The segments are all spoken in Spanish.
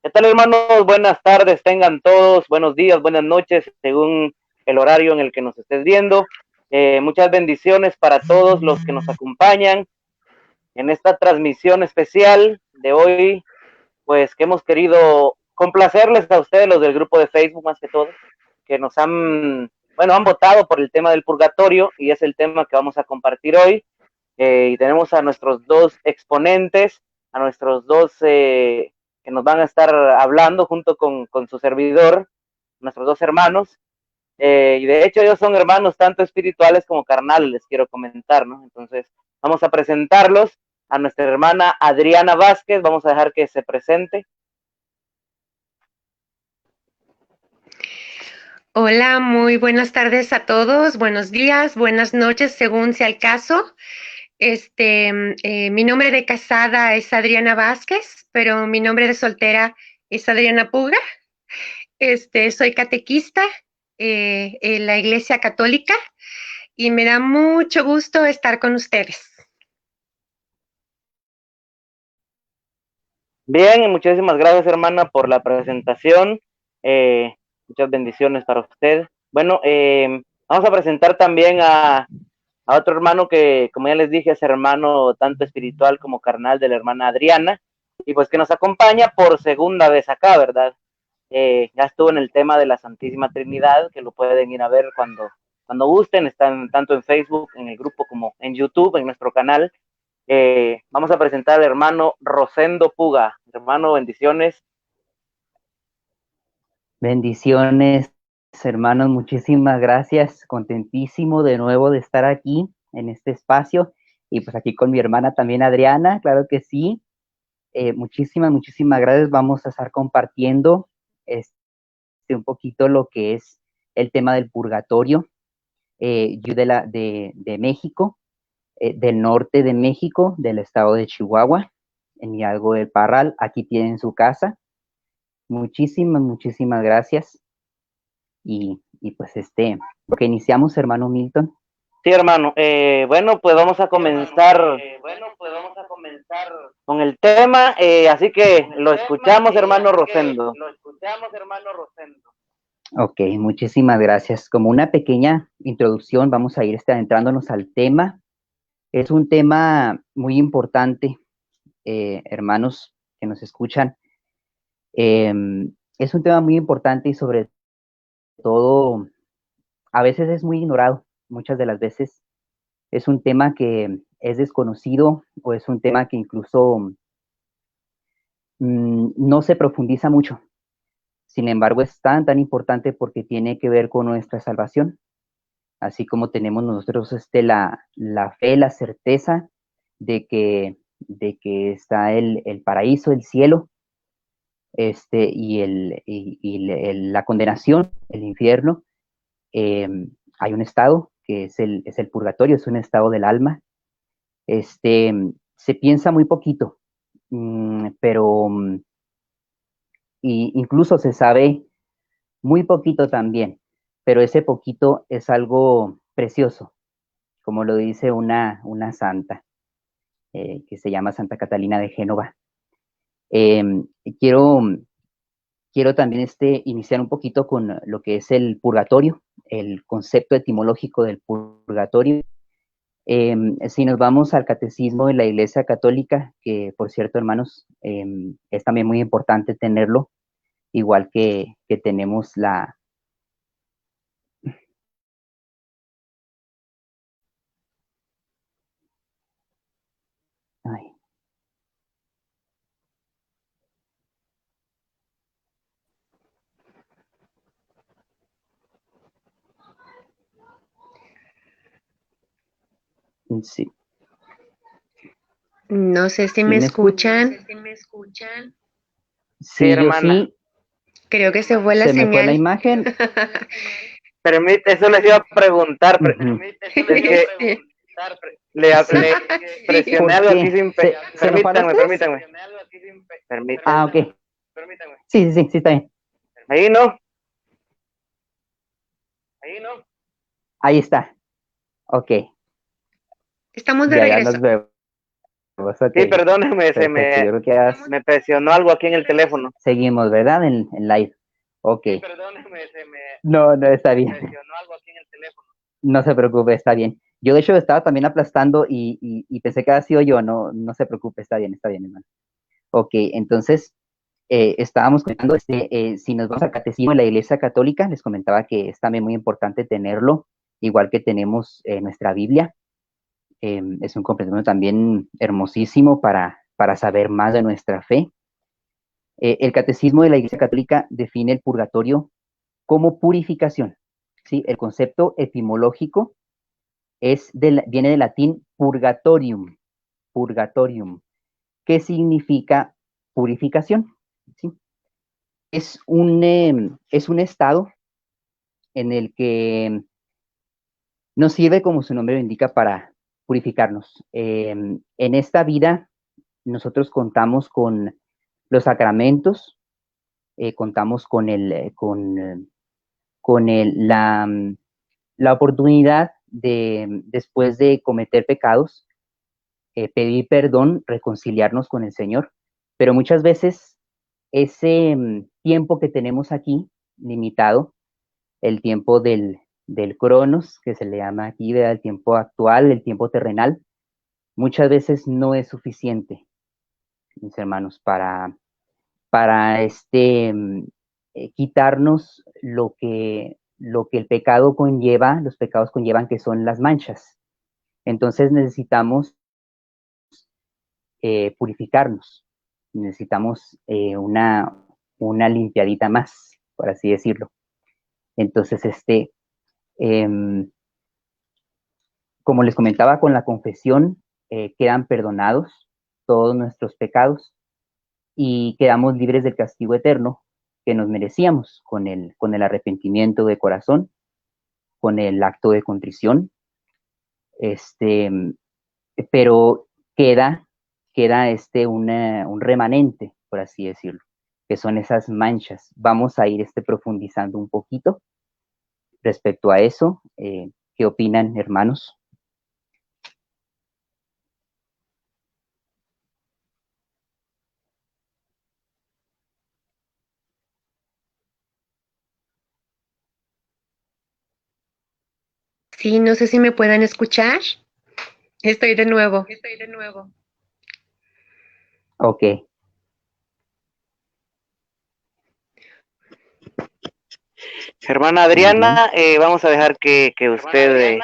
¿Qué tal, hermanos? Buenas tardes, tengan todos, buenos días, buenas noches, según el horario en el que nos estés viendo. Muchas bendiciones para todos los que nos acompañan en esta transmisión especial de hoy, pues que hemos querido complacerles a ustedes, los del grupo de Facebook más que todo, que nos han votado por el tema del purgatorio y es el tema que vamos a compartir hoy. Y tenemos a nuestros dos exponentes, a nuestros dos que nos van a estar hablando junto con su servidor, nuestros dos hermanos. Y de hecho ellos son hermanos tanto espirituales como carnales, les quiero comentar, ¿no? Entonces vamos a presentarlos a nuestra hermana Adriana Vázquez, vamos a dejar que se presente. Hola, muy buenas tardes a todos, buenos días, buenas noches, según sea el caso. Mi nombre de casada es Adriana Vázquez, pero mi nombre de soltera es Adriana Puga. Soy catequista en la Iglesia Católica y me da mucho gusto estar con ustedes. Bien, y muchísimas gracias, hermana, por la presentación. Muchas bendiciones para usted. Bueno, vamos a presentar también a otro hermano que, como ya les dije, es hermano tanto espiritual como carnal de la hermana Adriana, y pues que nos acompaña por segunda vez acá, ¿verdad? Ya estuvo en el tema de la Santísima Trinidad, que lo pueden ir a ver cuando gusten, están tanto en Facebook, en el grupo, como en YouTube, en nuestro canal. Vamos a presentar al hermano Rosendo Puga. Hermano, bendiciones. Bendiciones, hermanos, muchísimas gracias. Contentísimo de nuevo de estar aquí en este espacio y pues aquí con mi hermana también Adriana, claro que sí. Muchísimas gracias. Vamos a estar compartiendo un poquito lo que es el tema del purgatorio. Yo de México, del norte de México, del estado de Chihuahua, en Hidalgo del Parral. Aquí tienen su casa. Muchísimas gracias. Y pues lo que iniciamos, hermano Milton. Sí, hermano. Bueno, pues vamos a comenzar con el tema, así que lo escuchamos, hermano Rosendo. Ok, muchísimas gracias. Como una pequeña introducción, vamos a ir adentrándonos al tema. Es un tema muy importante, hermanos que nos escuchan. Eh, es un tema muy importante y sobre todo, a veces es muy ignorado. Muchas de las veces es un tema que es desconocido o es un tema que incluso no se profundiza mucho. Sin embargo, es tan importante porque tiene que ver con nuestra salvación, así como tenemos nosotros la fe, la certeza de que está el paraíso, el cielo, la condenación, el infierno. Eh, Hay un estado que es el purgatorio, es un estado del alma. Se piensa muy poquito, pero incluso se sabe muy poquito también, pero ese poquito es algo precioso, como lo dice una santa que se llama Santa Catalina de Génova. Eh, quiero, quiero también iniciar un poquito con lo que es el purgatorio, el concepto etimológico del purgatorio. Si nos vamos al catecismo de la Iglesia Católica, que por cierto, hermanos, es también muy importante tenerlo, igual que tenemos la... Ay, sí. No sé si ¿Sí me me escucha? escuchan. Sí, Sí, yo hermana. sí. Creo que se fue la Se me fue la señal. imagen. Permite, eso les iba a preguntar. Ujú. Es que Sí. Sí. le Sí. presioné ¿Por algo aquí qué? sin... ¿Se nos fue a los tres? Permítanme. Ah, ok. Sí, está bien. Ahí no. Ahí está. Ok. Estamos de Ya nos regreso. vemos. Ok. Sí, perdóneme, Perfecto, yo creo que me presionó algo aquí en el teléfono. seguimos, ¿verdad? En live. Ok. Sí, perdóneme, No, está bien. me presionó algo aquí en el teléfono. No se preocupe, está bien. Yo de hecho estaba también aplastando y pensé que había sido yo, no se preocupe, está bien, hermano. Ok, entonces estábamos comentando, si nos vamos al catecismo de la Iglesia Católica, les comentaba que es también muy importante tenerlo, igual que tenemos nuestra Biblia. Es un complemento también hermosísimo para saber más de nuestra fe. El catecismo de la Iglesia Católica define el purgatorio como purificación. ¿Sí? El concepto etimológico viene del latín purgatorium, que significa purificación. ¿Sí? Es un estado en el que nos sirve, como su nombre lo indica, para purificarnos. En esta vida nosotros contamos con los sacramentos, contamos la oportunidad de, después de cometer pecados, pedir perdón, reconciliarnos con el Señor, pero muchas veces ese tiempo que tenemos aquí, limitado, el tiempo del cronos, que se le llama aquí, el tiempo actual, el tiempo terrenal, muchas veces no es suficiente, mis hermanos, para quitarnos lo que el pecado conlleva, los pecados conllevan, que son las manchas. Entonces necesitamos purificarnos, necesitamos una limpiadita más, por así decirlo. Entonces, como les comentaba, con la confesión quedan perdonados todos nuestros pecados y quedamos libres del castigo eterno que nos merecíamos con el arrepentimiento de corazón, con el acto de contrición, pero queda un remanente, por así decirlo, que son esas manchas. Vamos a ir profundizando un poquito respecto a eso. ¿Qué opinan, hermanos? Sí, no sé si me puedan escuchar. Estoy de nuevo. Ok. Hermana Adriana, vamos a dejar que usted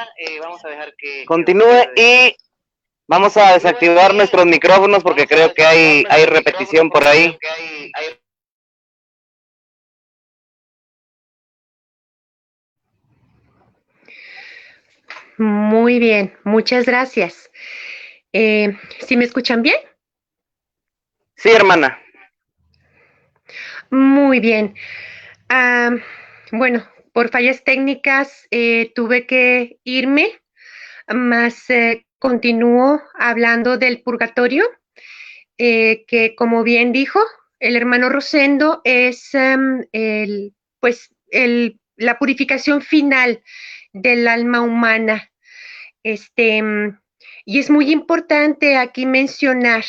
continúe y vamos a desactivar nuestros micrófonos porque creo que hay repetición por ahí. Muy bien, muchas gracias. ¿Sí me escuchan bien? Sí, hermana. Muy bien. Bueno, por fallas técnicas tuve que irme, más continúo hablando del purgatorio, que como bien dijo el hermano Rosendo, es la purificación final del alma humana. Y es muy importante aquí mencionar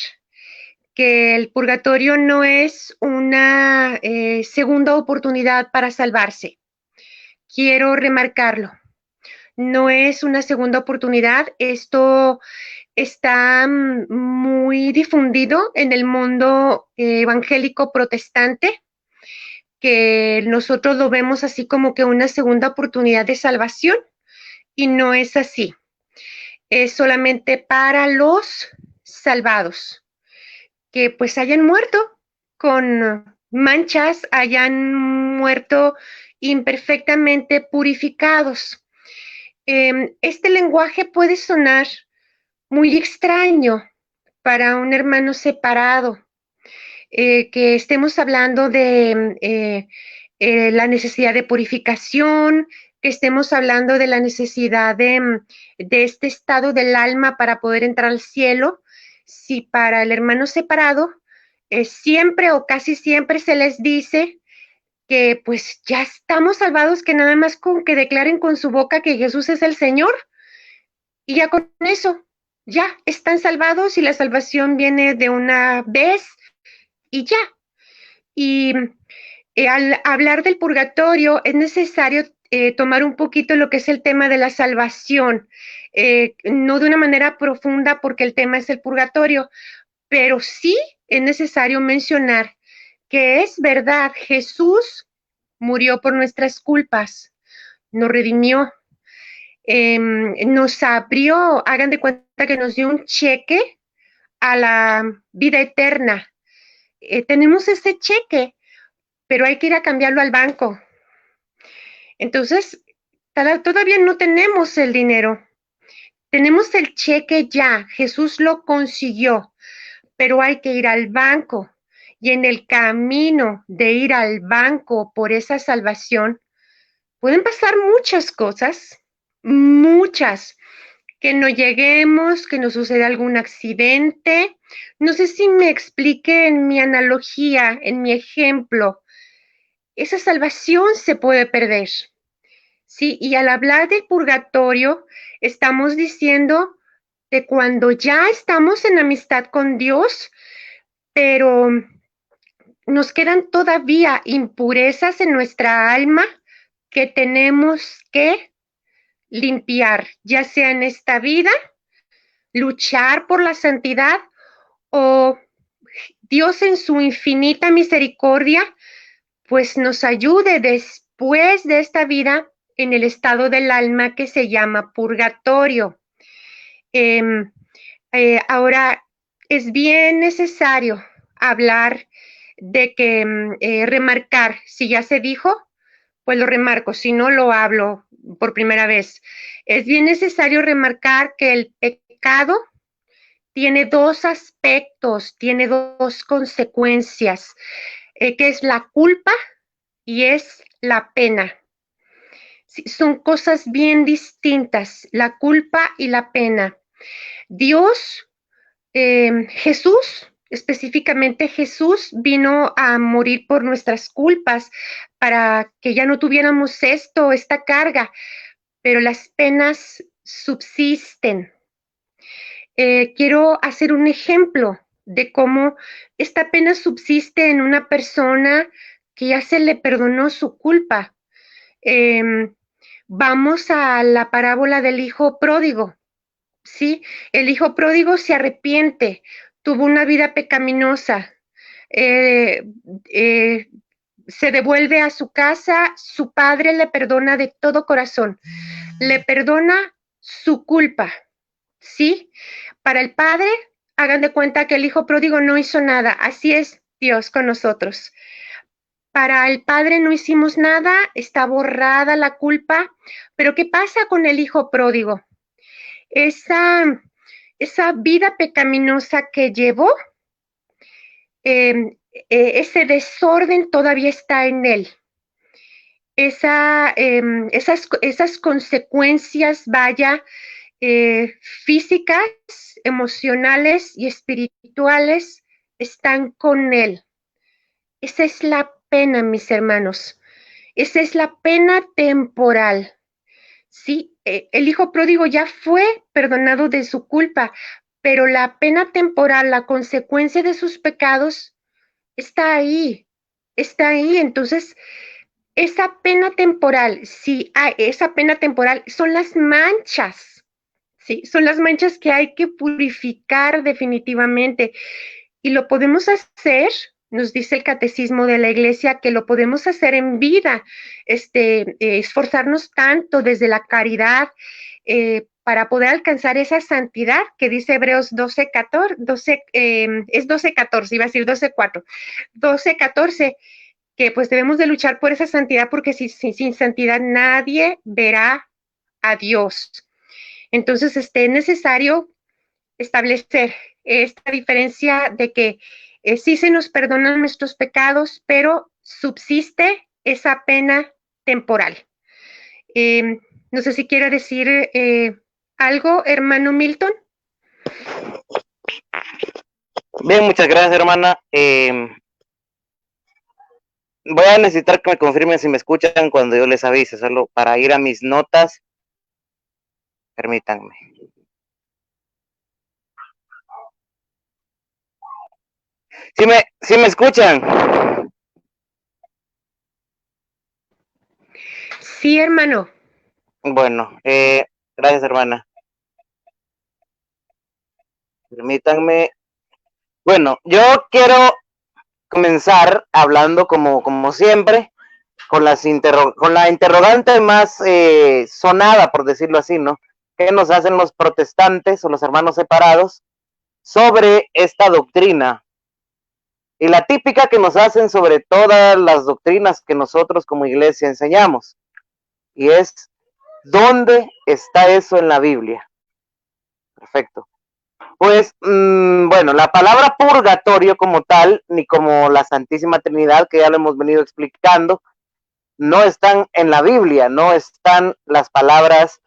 que el purgatorio no es una segunda oportunidad para salvarse. Quiero remarcarlo. No es una segunda oportunidad. Esto está muy difundido en el mundo evangélico protestante, que nosotros lo vemos así como que una segunda oportunidad de salvación, y no es así. Es solamente para los salvados, que pues hayan muerto con manchas, hayan muerto imperfectamente purificados. Este lenguaje puede sonar muy extraño para un hermano separado, que estemos hablando de la necesidad de purificación, que estemos hablando de la necesidad de este estado del alma para poder entrar al cielo. Si para el hermano separado siempre o casi siempre se les dice que pues ya estamos salvados, que nada más con que declaren con su boca que Jesús es el Señor, y ya con eso ya están salvados y la salvación viene de una vez y ya. Y al hablar del purgatorio es necesario tomar un poquito lo que es el tema de la salvación, no de una manera profunda porque el tema es el purgatorio, pero sí es necesario mencionar que es verdad, Jesús murió por nuestras culpas, nos redimió, nos abrió, hagan de cuenta que nos dio un cheque a la vida eterna. Tenemos ese cheque, pero hay que ir a cambiarlo al banco. Entonces, todavía no tenemos el dinero. Tenemos el cheque ya, Jesús lo consiguió, pero hay que ir al banco. Y en el camino de ir al banco por esa salvación, pueden pasar muchas cosas, muchas, que no lleguemos, que nos suceda algún accidente. No sé si me explique en mi analogía, en mi ejemplo. Esa salvación se puede perder. Sí, y al hablar del purgatorio, estamos diciendo de cuando ya estamos en amistad con Dios, pero nos quedan todavía impurezas en nuestra alma que tenemos que limpiar, ya sea en esta vida, luchar por la santidad o Dios en su infinita misericordia, pues nos ayude después de esta vida en el estado del alma que se llama purgatorio. Ahora, es bien necesario hablar de que remarcar, si ya se dijo, pues lo remarco, si no lo hablo por primera vez. Es bien necesario remarcar que el pecado tiene dos aspectos, tiene dos consecuencias, que es la culpa y es la pena. Sí, son cosas bien distintas, la culpa y la pena. Dios, Jesús, específicamente Jesús vino a morir por nuestras culpas para que ya no tuviéramos esta carga, pero las penas subsisten. Quiero hacer un ejemplo de cómo esta pena subsiste en una persona que ya se le perdonó su culpa. Vamos a la parábola del hijo pródigo. ¿Sí? El hijo pródigo se arrepiente, tuvo una vida pecaminosa, se devuelve a su casa, su padre le perdona de todo corazón, le perdona su culpa, ¿sí? Para el padre, hagan de cuenta que el hijo pródigo no hizo nada, así es Dios con nosotros. Para el padre no hicimos nada, está borrada la culpa, pero ¿qué pasa con el hijo pródigo? Esa vida pecaminosa que llevó, ese desorden todavía está en él. Esas consecuencias, vaya, físicas, emocionales y espirituales, están con él. Esa es la pena, mis hermanos. Esa es la pena temporal. Sí, el hijo pródigo ya fue perdonado de su culpa, pero la pena temporal, la consecuencia de sus pecados, está ahí, está ahí. Entonces, esa pena temporal, sí, esa pena temporal son las manchas, sí, son las manchas que hay que purificar definitivamente. Y lo podemos hacer, nos dice el catecismo de la iglesia, que lo podemos hacer en vida, esforzarnos tanto desde la caridad para poder alcanzar esa santidad que dice Hebreos 12:14, es 12:14, iba a decir 12:4, 12:14, que pues debemos de luchar por esa santidad porque sin santidad nadie verá a Dios. Entonces, es necesario establecer esta diferencia de que sí se nos perdonan nuestros pecados, pero subsiste esa pena temporal. No sé si quiere decir algo, hermano Milton. Bien, muchas gracias, hermana. Voy a necesitar que me confirmen si me escuchan cuando yo les avise, solo para ir a mis notas. Permítanme. ¿Sí me escuchan? Sí, hermano. Bueno, gracias, hermana. Permítanme. Bueno, yo quiero comenzar hablando como siempre, con la interrogante más sonada, por decirlo así, ¿no? ¿Qué nos hacen los protestantes o los hermanos separados sobre esta doctrina? Y la típica que nos hacen sobre todas las doctrinas que nosotros como iglesia enseñamos. Y es, ¿dónde está eso en la Biblia? Perfecto. Pues, bueno, la palabra purgatorio como tal, ni como la Santísima Trinidad, que ya lo hemos venido explicando, no están en la Biblia, no están las palabras.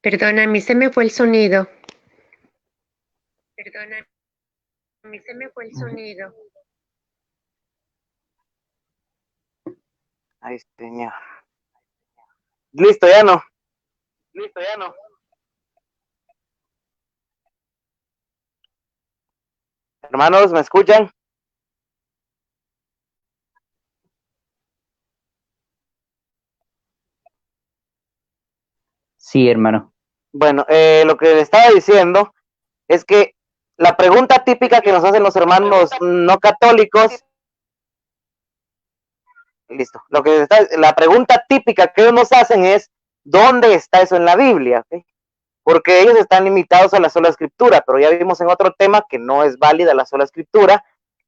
Perdona, a mí se me fue el sonido. Perdona, a mí se me fue el sonido. Ay, señor. Listo, ya no. Listo, ya no. Hermanos, ¿me escuchan? Sí, hermano. Bueno, lo que le estaba diciendo es que la pregunta típica que nos hacen los hermanos no católicos, listo, la pregunta típica que ellos nos hacen es, ¿dónde está eso en la Biblia? ¿Okay? Porque ellos están limitados a la sola escritura, pero ya vimos en otro tema que no es válida la sola escritura,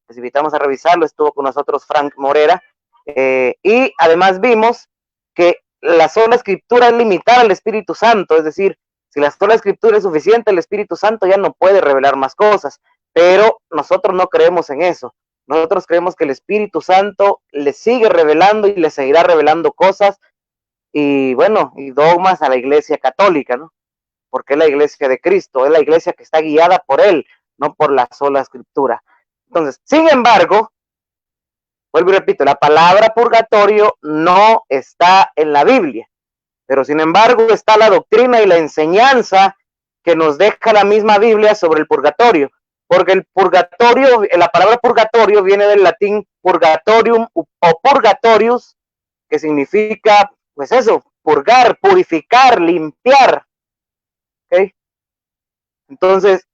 les invitamos a revisarlo, estuvo con nosotros Frank Morera, y además vimos que la sola escritura es limitada al Espíritu Santo, es decir, si la sola escritura es suficiente, el Espíritu Santo ya no puede revelar más cosas, pero nosotros no creemos en eso. Nosotros creemos que el Espíritu Santo le sigue revelando y le seguirá revelando cosas y bueno, y dogmas a la Iglesia Católica, ¿no? Porque es la Iglesia de Cristo, es la Iglesia que está guiada por Él, no por la sola escritura. Entonces, sin embargo, vuelvo y repito, la palabra purgatorio no está en la Biblia, pero sin embargo está la doctrina y la enseñanza que nos deja la misma Biblia sobre el purgatorio, porque el purgatorio, la palabra purgatorio viene del latín purgatorium o purgatorius, que significa, pues eso, purgar, purificar, limpiar, ¿ok? Entonces,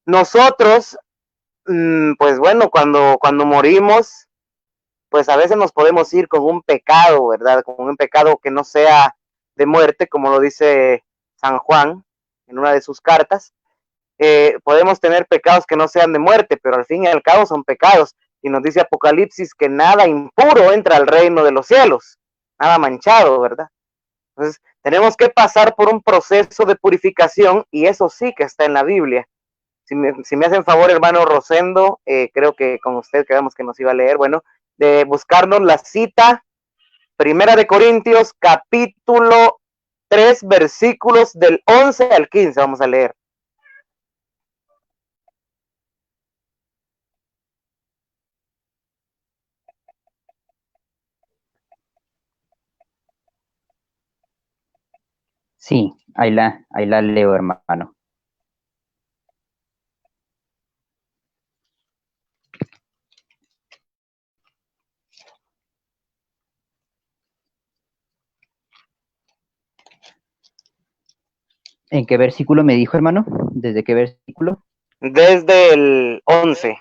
nosotros, pues bueno, cuando morimos, pues a veces nos podemos ir con un pecado, ¿verdad? Con un pecado que no sea de muerte, como lo dice San Juan en una de sus cartas. Podemos tener pecados que no sean de muerte, pero al fin y al cabo son pecados. Y nos dice Apocalipsis que nada impuro entra al reino de los cielos, nada manchado, ¿verdad? Entonces, tenemos que pasar por un proceso de purificación y eso sí que está en la Biblia. Si me hacen favor, hermano Rosendo, creo que con usted quedamos que nos iba a leer, bueno, de buscarnos la cita, Primera de Corintios, capítulo 3, versículos del 11 al 15, vamos a leer. Sí, ahí la leo, hermano. ¿En qué versículo me dijo, hermano? ¿Desde qué versículo? Desde el 11.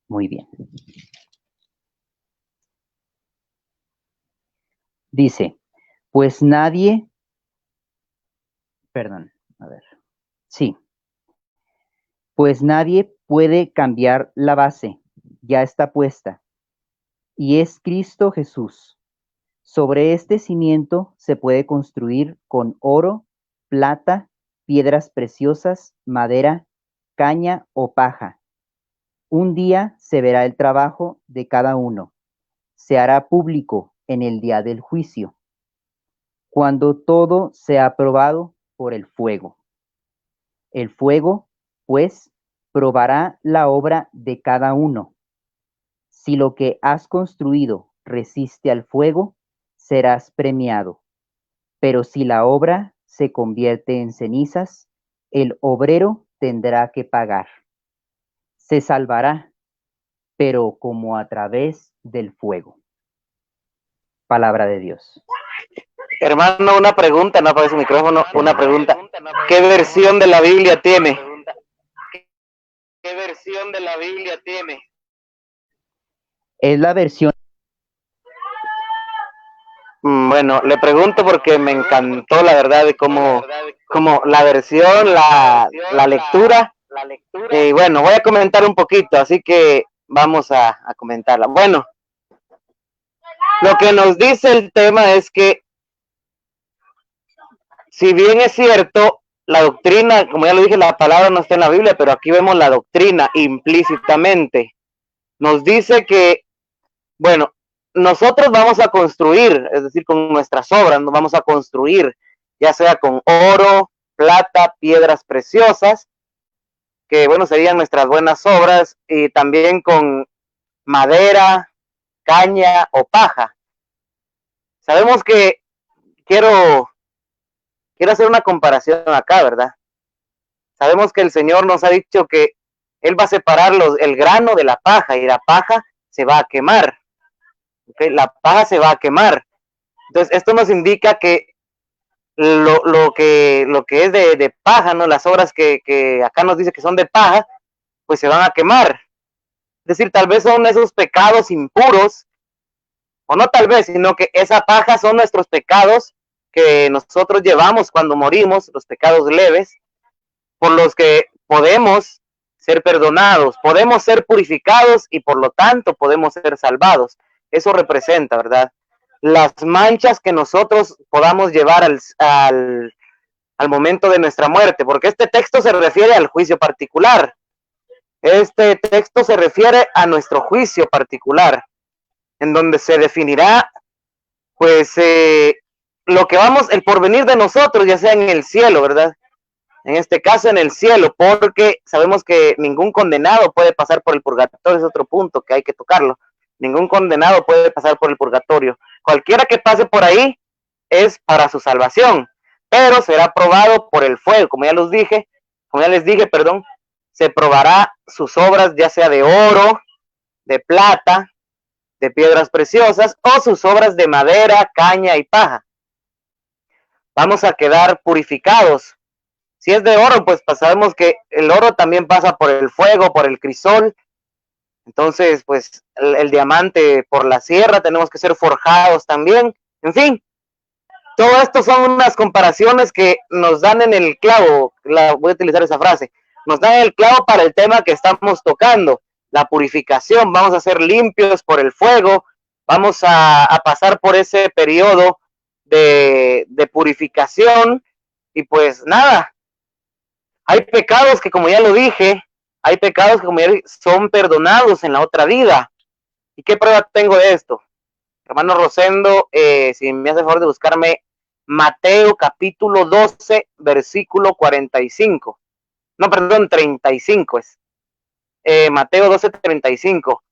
Muy bien. Dice, pues nadie, perdón, a ver, sí, pues nadie puede cambiar la base, ya está puesta, y es Cristo Jesús. Sobre este cimiento se puede construir con oro, plata, piedras preciosas, madera, caña o paja. Un día se verá el trabajo de cada uno. Se hará público en el día del juicio, cuando todo sea probado por el fuego. El fuego, pues, probará la obra de cada uno. Si lo que has construido resiste al fuego, serás premiado. Pero si la obra se convierte en cenizas, el obrero tendrá que pagar. Se salvará, pero como a través del fuego. Palabra de Dios. Hermano, una pregunta, no aparece el micrófono, una pregunta. ¿Qué versión de la Biblia tiene? ¿Qué versión de la Biblia tiene? Es la versión. Bueno, le pregunto porque me encantó la verdad de cómo la versión, la lectura. Y bueno, voy a comentar un poquito, así que vamos a comentarla. Bueno, lo que nos dice el tema es que, si bien es cierto, la doctrina, como ya lo dije, la palabra no está en la Biblia, pero aquí vemos la doctrina implícitamente. Nos dice que, bueno, nosotros vamos a construir, es decir, con nuestras obras, nos vamos a construir, ya sea con oro, plata, piedras preciosas, que bueno, serían nuestras buenas obras, y también con madera, caña o paja. Sabemos que quiero hacer una comparación acá, ¿verdad? Sabemos que el Señor nos ha dicho que Él va a separar el grano de la paja, y la paja se va a quemar. ¿Okay? La paja se va a quemar. Entonces, esto nos indica que lo que es de paja, ¿no? Las obras que acá nos dice que son de paja, pues se van a quemar. Es decir, tal vez son esos pecados impuros, o no tal vez, sino que esa paja son nuestros pecados que nosotros llevamos cuando morimos, los pecados leves, por los que podemos ser perdonados, podemos ser purificados y por lo tanto podemos ser salvados. Eso representa, ¿verdad? Las manchas que nosotros podamos llevar al momento de nuestra muerte, porque este texto se refiere al juicio particular. Este texto se refiere a nuestro juicio particular, en donde se definirá, pues, lo que vamos, el porvenir de nosotros, ya sea en el cielo, ¿verdad? En este caso en el cielo, porque sabemos que ningún condenado puede pasar por el purgatorio, es otro punto que hay que tocarlo. Ningún condenado puede pasar por el purgatorio. Cualquiera que pase por ahí es para su salvación, pero será probado por el fuego, como ya les dije, perdón, se probará sus obras, ya sea de oro, de plata, de piedras preciosas, o sus obras de madera, caña y paja. Vamos a quedar purificados. Si es de oro, pues sabemos que el oro también pasa por el fuego, por el crisol. Entonces, pues el diamante por la sierra, tenemos que ser forjados también. En fin, todo esto son unas comparaciones que nos dan en el clavo, voy a utilizar esa frase, nos dan el clavo para el tema que estamos tocando, la purificación. Vamos a ser limpios por el fuego, vamos a pasar por ese periodo de purificación, y pues nada, hay pecados que, como ya lo dije, hay pecados que, como ya dije, son perdonados en la otra vida. ¿Y qué prueba tengo de esto? Hermano Rosendo, si me hace el favor de buscarme Mateo capítulo 12, versículo 45. No, perdón, 35 es. Mateo 12, 35.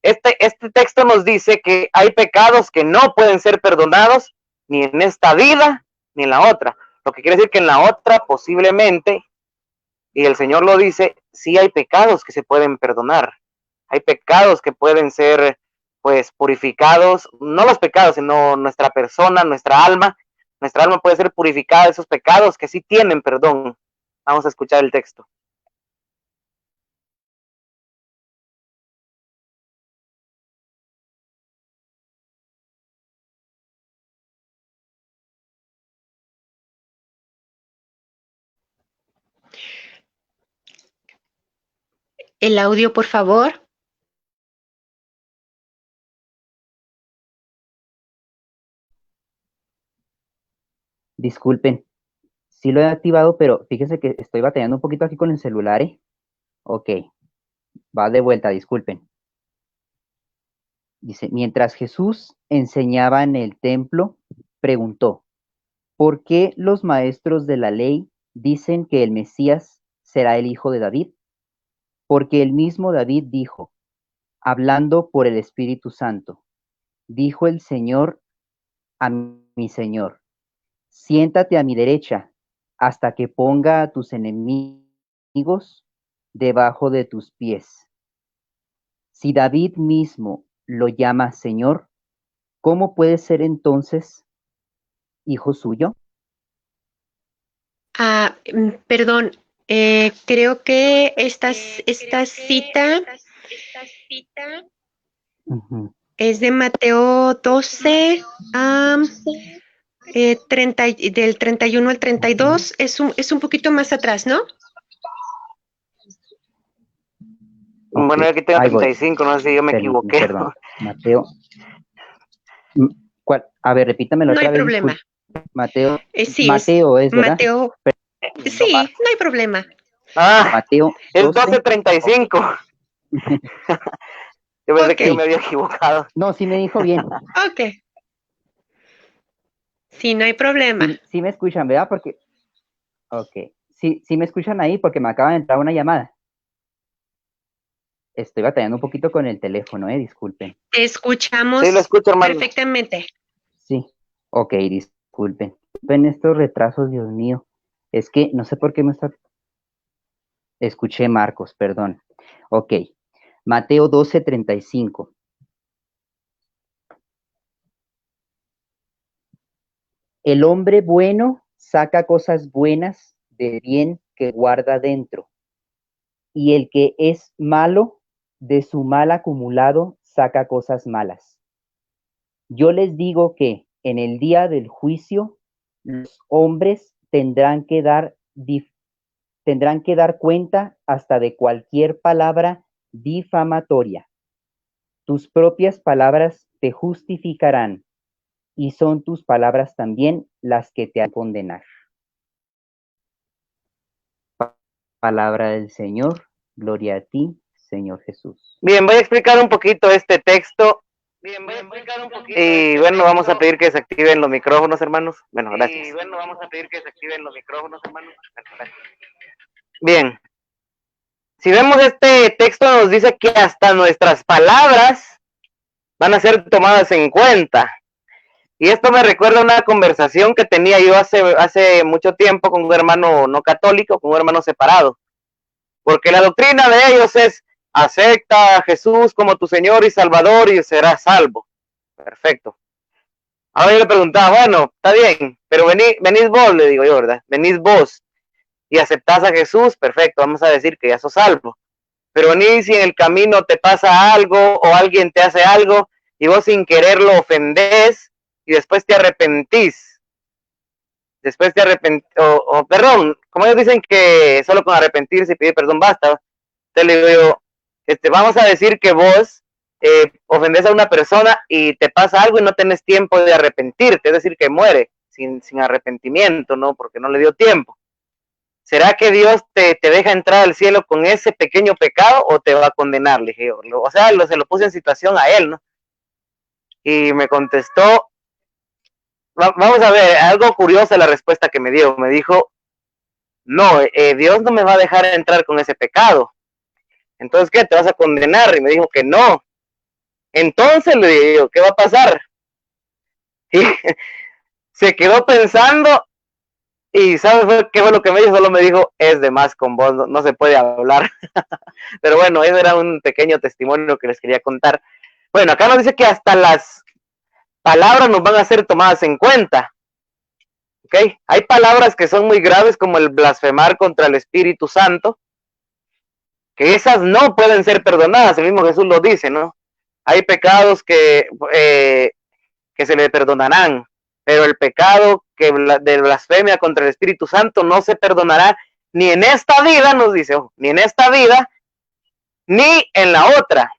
Este texto nos dice que hay pecados que no pueden ser perdonados ni en esta vida ni en la otra. Lo que quiere decir que en la otra posiblemente, y el Señor lo dice, sí hay pecados que se pueden perdonar. Hay pecados que pueden ser, pues, purificados. No los pecados, sino nuestra persona, nuestra alma. Nuestra alma puede ser purificada de esos pecados que sí tienen perdón. Vamos a escuchar el texto. El audio, por favor. Disculpen, sí lo he activado, pero fíjese que estoy batallando un poquito aquí con el celular, ¿eh? Ok. Va de vuelta, disculpen. Dice, mientras Jesús enseñaba en el templo, preguntó, ¿por qué los maestros de la ley dicen que el Mesías será el hijo de David? Porque el mismo David dijo, hablando por el Espíritu Santo, dijo el Señor a mi Señor, siéntate a mi derecha hasta que ponga a tus enemigos debajo de tus pies. Si David mismo lo llama Señor, ¿cómo puede ser entonces hijo suyo? Perdón, creo que esta cita Ujú. es de Mateo 12, del 31 al 32, es un poquito más atrás, ¿no? Ok, Bueno, yo aquí tengo ahí voy. 35, no sé si yo me equivoqué. Perdón, Mateo. ¿Cuál? A ver, repítamelo No otra hay vez. problema. Mateo. Sí, Mateo es, ¿verdad? Mateo. Sí, no hay problema. Mateo Es 12. 12:35. Yo pensé que yo me Ok, había equivocado. No, sí me dijo bien. ok. Sí, no hay problema. Sí me escuchan, ¿verdad? Porque. Ok. Sí me escuchan ahí porque me acaba de entrar una llamada. Estoy batallando un poquito con el teléfono, disculpen. Te escuchamos Sí, lo escucho, hermano. perfectamente. Sí. Ok, disculpen. Ven estos retrasos, Dios mío. Es que no sé por qué me está. Escuché Marcos, perdón. Ok. Mateo 12:35. El hombre bueno saca cosas buenas de bien que guarda dentro, y el que es malo, de su mal acumulado, saca cosas malas. Yo les digo que en el día del juicio, los hombres tendrán que dar cuenta hasta de cualquier palabra difamatoria. Tus propias palabras te justificarán, y son tus palabras también las que te han de condenar. Palabra del Señor, gloria a ti, Señor Jesús. Bien, voy a explicar un poquito este texto. Y bueno, vamos a pedir que se activen los micrófonos, hermanos. Bueno, gracias. Bien, si vemos este texto nos dice que hasta nuestras palabras van a ser tomadas en cuenta. Y esto me recuerda a una conversación que tenía yo hace mucho tiempo con un hermano no católico, con un hermano separado. Porque la doctrina de ellos es, acepta a Jesús como tu Señor y Salvador y serás salvo. Perfecto. Ahora yo le preguntaba, bueno, está bien, pero venís vos, le digo yo, ¿verdad? Venís vos y aceptás a Jesús, perfecto, vamos a decir que ya sos salvo. Pero venís y en el camino te pasa algo o alguien te hace algo y vos sin querer lo ofendés y después te arrepentís. Perdón, como ellos dicen que solo con arrepentirse y pedir perdón basta, te le digo yo, vamos a decir que vos ofendes a una persona y te pasa algo y no tenés tiempo de arrepentirte, es decir, que muere sin arrepentimiento, ¿no? Porque no le dio tiempo. ¿Será que Dios te deja entrar al cielo con ese pequeño pecado o te va a condenar? Le dije yo. O sea, se lo puse en situación a él, ¿no? Y me contestó, vamos a ver, algo curioso la respuesta que me dio. Me dijo, no, Dios no me va a dejar entrar con ese pecado. Entonces, ¿qué? ¿Te vas a condenar? Y me dijo que no. Entonces le digo, ¿qué va a pasar? Y se quedó pensando y ¿sabes qué fue lo que me dijo? Solo me dijo, es de más con vos, no se puede hablar. Pero bueno, eso era un pequeño testimonio que les quería contar. Bueno, acá nos dice que hasta las palabras nos van a ser tomadas en cuenta. ¿Ok? Hay palabras que son muy graves como el blasfemar contra el Espíritu Santo, que esas no pueden ser perdonadas, el mismo Jesús lo dice, ¿no? Hay pecados que se le perdonarán, pero el pecado de blasfemia contra el Espíritu Santo no se perdonará ni en esta vida, nos dice, ni en esta vida, ni en la otra.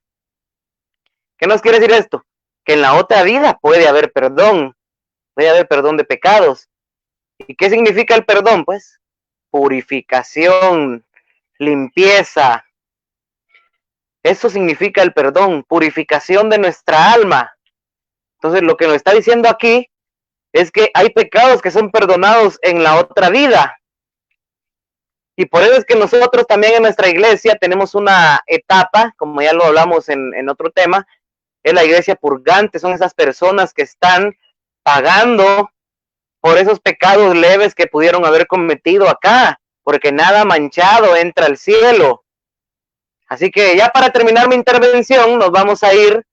¿Qué nos quiere decir esto? Que en la otra vida puede haber perdón de pecados. ¿Y qué significa el perdón? Pues purificación, limpieza, Eso significa el perdón, purificación de nuestra alma. Entonces, lo que nos está diciendo aquí es que hay pecados que son perdonados en la otra vida. Y por eso es que nosotros también en nuestra iglesia tenemos una etapa, como ya lo hablamos en otro tema, es la iglesia purgante, son esas personas que están pagando por esos pecados leves que pudieron haber cometido acá, porque nada manchado entra al cielo. Así que ya para terminar mi intervención, nos vamos a ir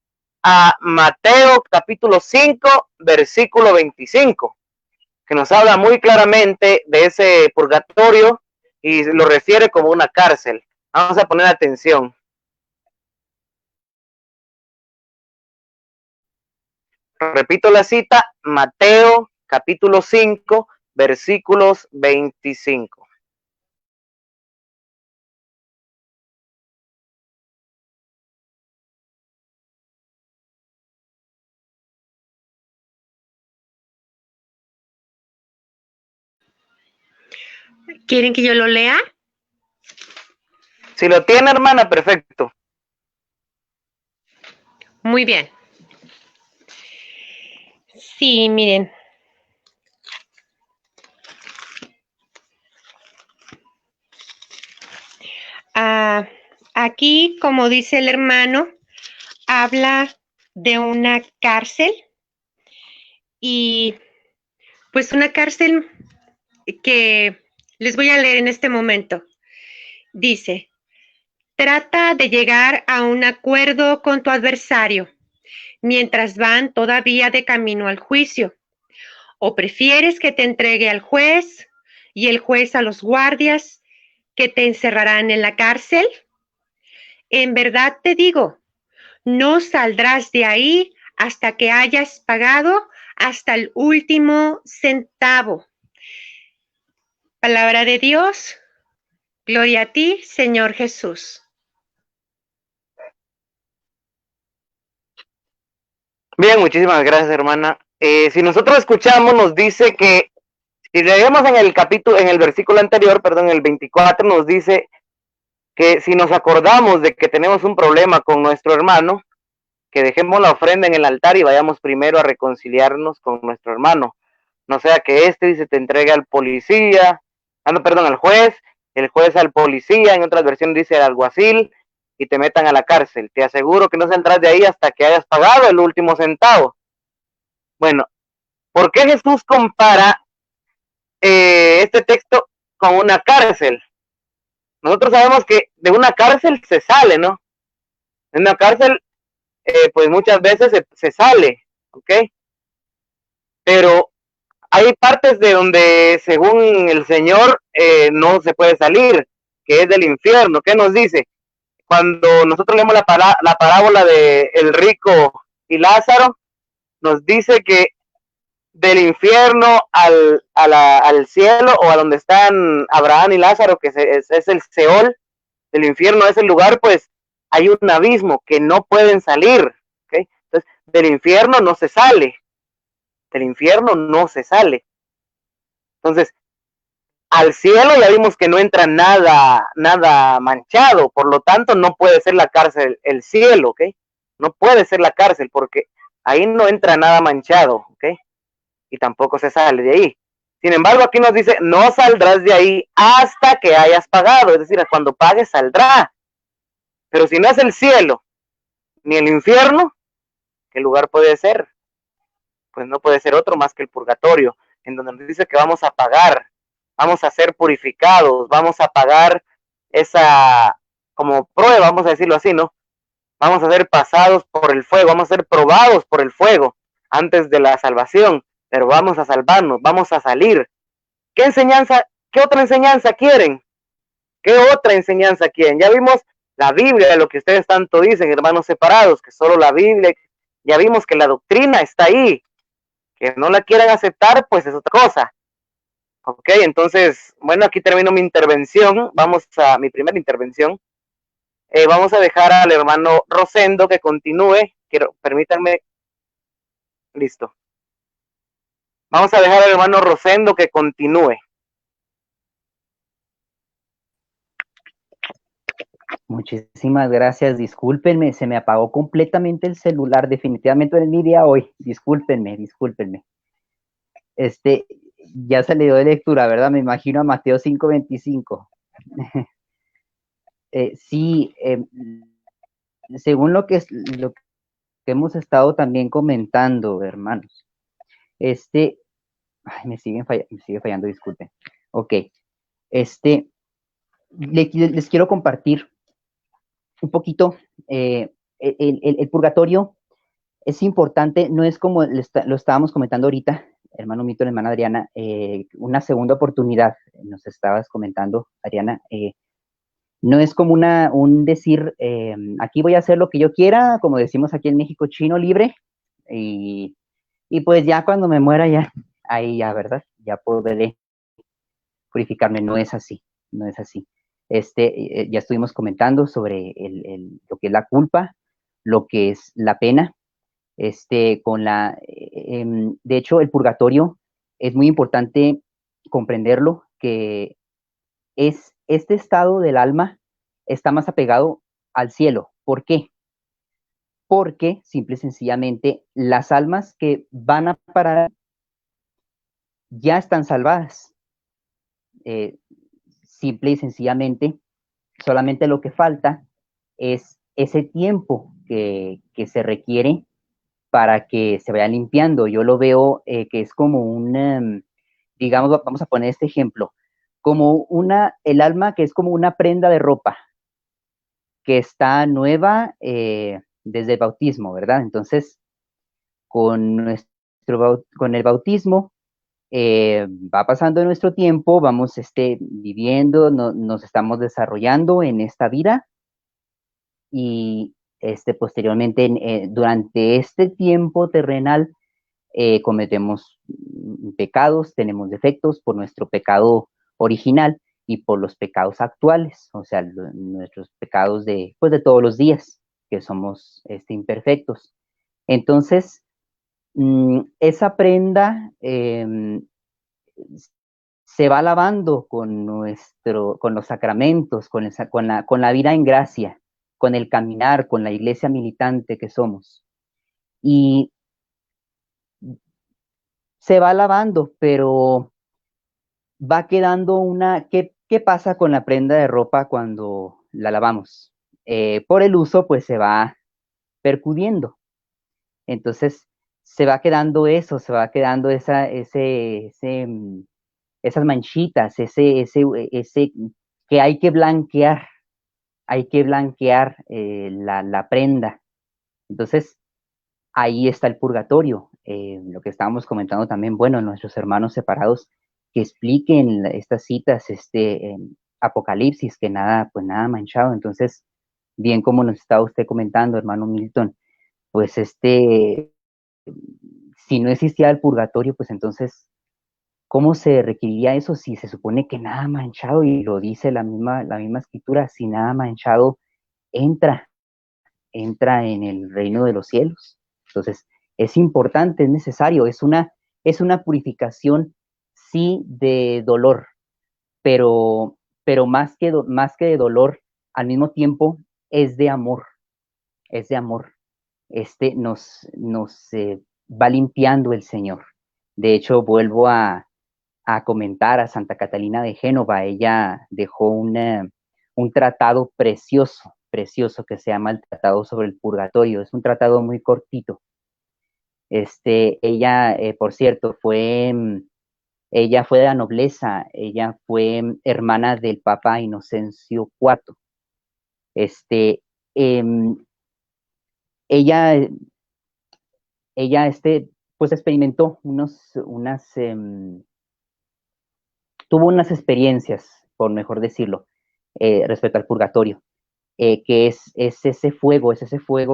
a Mateo capítulo 5, versículo 25, que nos habla muy claramente de ese purgatorio y lo refiere como una cárcel. Vamos a poner atención. Repito la cita, Mateo capítulo 5, versículos 25. ¿Quieren que yo lo lea? Si lo tiene, hermana, perfecto. Muy bien. Sí, miren. Aquí, como dice el hermano, habla de una cárcel y pues una cárcel que les voy a leer en este momento. Dice, trata de llegar a un acuerdo con tu adversario mientras van todavía de camino al juicio. ¿O prefieres que te entregue al juez y el juez a los guardias que te encerrarán en la cárcel? En verdad te digo, no saldrás de ahí hasta que hayas pagado hasta el último centavo. Palabra de Dios. Gloria a ti, Señor Jesús. Bien, muchísimas gracias, hermana. Si nosotros escuchamos, nos dice que, si leemos en el capítulo, en el versículo anterior, perdón, el 24, nos dice que si nos acordamos de que tenemos un problema con nuestro hermano, que dejemos la ofrenda en el altar y vayamos primero a reconciliarnos con nuestro hermano. No sea que dice, te entregue al policía, al juez, el juez al policía, en otras versiones dice al alguacil, y te metan a la cárcel. Te aseguro que no saldrás de ahí hasta que hayas pagado el último centavo. Bueno, ¿por qué Jesús compara este texto con una cárcel? Nosotros sabemos que de una cárcel se sale, ¿no? En una cárcel, pues muchas veces se sale, ¿ok? Pero hay partes de donde, según el Señor, no se puede salir, que es del infierno. ¿Qué nos dice? Cuando nosotros leemos la parábola de el rico y Lázaro, nos dice que del infierno al cielo, o a donde están Abraham y Lázaro, que es el Seol, del infierno es el lugar, pues hay un abismo que no pueden salir, ¿okay? Entonces, del infierno no se sale, del infierno no se sale. Entonces, al cielo ya vimos que no entra nada manchado, por lo tanto no puede ser la cárcel el cielo, ¿ok? No puede ser la cárcel porque ahí no entra nada manchado, ¿ok? Y tampoco se sale de ahí. Sin embargo, aquí nos dice, no saldrás de ahí hasta que hayas pagado, es decir, cuando pagues saldrá. Pero si no es el cielo ni el infierno, ¿qué lugar puede ser? Pues no puede ser otro más que el purgatorio, en donde nos dice que vamos a pagar, vamos a ser purificados, vamos a pagar esa como prueba, vamos a decirlo así, ¿no? Vamos a ser pasados por el fuego, vamos a ser probados por el fuego antes de la salvación, pero vamos a salvarnos, vamos a salir. ¿Qué enseñanza, qué otra enseñanza quieren? ¿Qué otra enseñanza quieren? Ya vimos la Biblia, lo que ustedes tanto dicen, hermanos separados, que solo la Biblia, ya vimos que la doctrina está ahí, que no la quieran aceptar, pues es otra cosa. Ok, entonces, bueno, aquí termino mi intervención, vamos a mi primera intervención. Vamos a dejar al hermano Rosendo que continúe, permítanme, listo. Vamos a dejar al hermano Rosendo que continúe. Muchísimas gracias, discúlpenme, se me apagó completamente el celular, definitivamente no es mi día hoy, discúlpenme. Este, ya se le dio de lectura, ¿verdad? Me imagino a Mateo 5:25. Sí, según lo que hemos estado también comentando, hermanos, ay, me sigue fallando, disculpen. Ok, les quiero compartir un poquito, el purgatorio es importante, no es como lo estábamos comentando ahorita, hermano Mito, hermana Adriana, una segunda oportunidad, nos estabas comentando, Adriana, no es como un decir, aquí voy a hacer lo que yo quiera, como decimos aquí en México, chino libre, y, y pues ya cuando me muera ya, ahí ya, ¿verdad? Ya podré purificarme, no es así, no es así. Ya estuvimos comentando sobre lo que es la culpa, lo que es la pena, de hecho, el purgatorio es muy importante comprenderlo, que es este estado del alma está más apegado al cielo. ¿Por qué? Porque simple y sencillamente las almas que van a parar ya están salvadas. Simple y sencillamente, solamente lo que falta es ese tiempo que se requiere para que se vaya limpiando. Yo lo veo que es como digamos, vamos a poner este ejemplo, como el alma que es como una prenda de ropa que está nueva desde el bautismo, ¿verdad? Entonces, con el bautismo va pasando nuestro tiempo, vamos viviendo, nos estamos desarrollando en esta vida y posteriormente, durante este tiempo terrenal, cometemos pecados, tenemos defectos por nuestro pecado original y por los pecados actuales, o sea, nuestros pecados pues, de todos los días, que somos imperfectos. Entonces, esa prenda se va lavando con los sacramentos, con la vida en gracia, con el caminar, con la iglesia militante que somos. Y se va lavando, pero va quedando ¿qué pasa con la prenda de ropa cuando la lavamos? Por el uso, pues se va percudiendo. Entonces, se va quedando eso, se va quedando esas manchitas, ese que hay que blanquear la prenda. Entonces, ahí está el purgatorio, lo que estábamos comentando también, bueno, nuestros hermanos separados que expliquen estas citas, Apocalipsis, que nada, pues nada manchado. Entonces, bien como nos estaba usted comentando, hermano Milton, pues si no existía el purgatorio, pues entonces, ¿cómo se requeriría eso si se supone que nada manchado, y lo dice la misma escritura, si nada manchado entra, entra en el reino de los cielos? Entonces, es importante, es necesario, es una purificación, sí, de dolor, pero más que de dolor, al mismo tiempo es de amor, es de amor. Nos va limpiando el Señor. De hecho, vuelvo a comentar a Santa Catalina de Génova, ella dejó un tratado precioso, precioso, que se llama el Tratado sobre el Purgatorio. Es un tratado muy cortito. Ella, por cierto, ella fue de la nobleza, ella fue hermana del Papa Inocencio IV. Em, ella, ella, pues experimentó tuvo unas experiencias, por mejor decirlo, respecto al purgatorio, que es ese fuego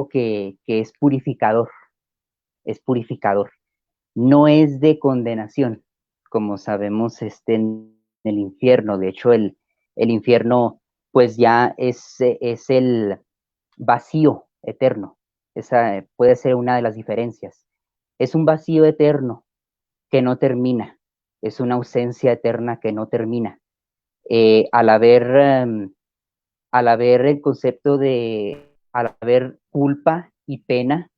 que es purificador, no es de condenación, como sabemos, en el infierno. De hecho, el infierno, pues ya es el vacío eterno. Esa puede ser una de las diferencias. Es un vacío eterno que no termina, es una ausencia eterna que no termina. Al haber al haber el concepto de, al haber culpa y pena,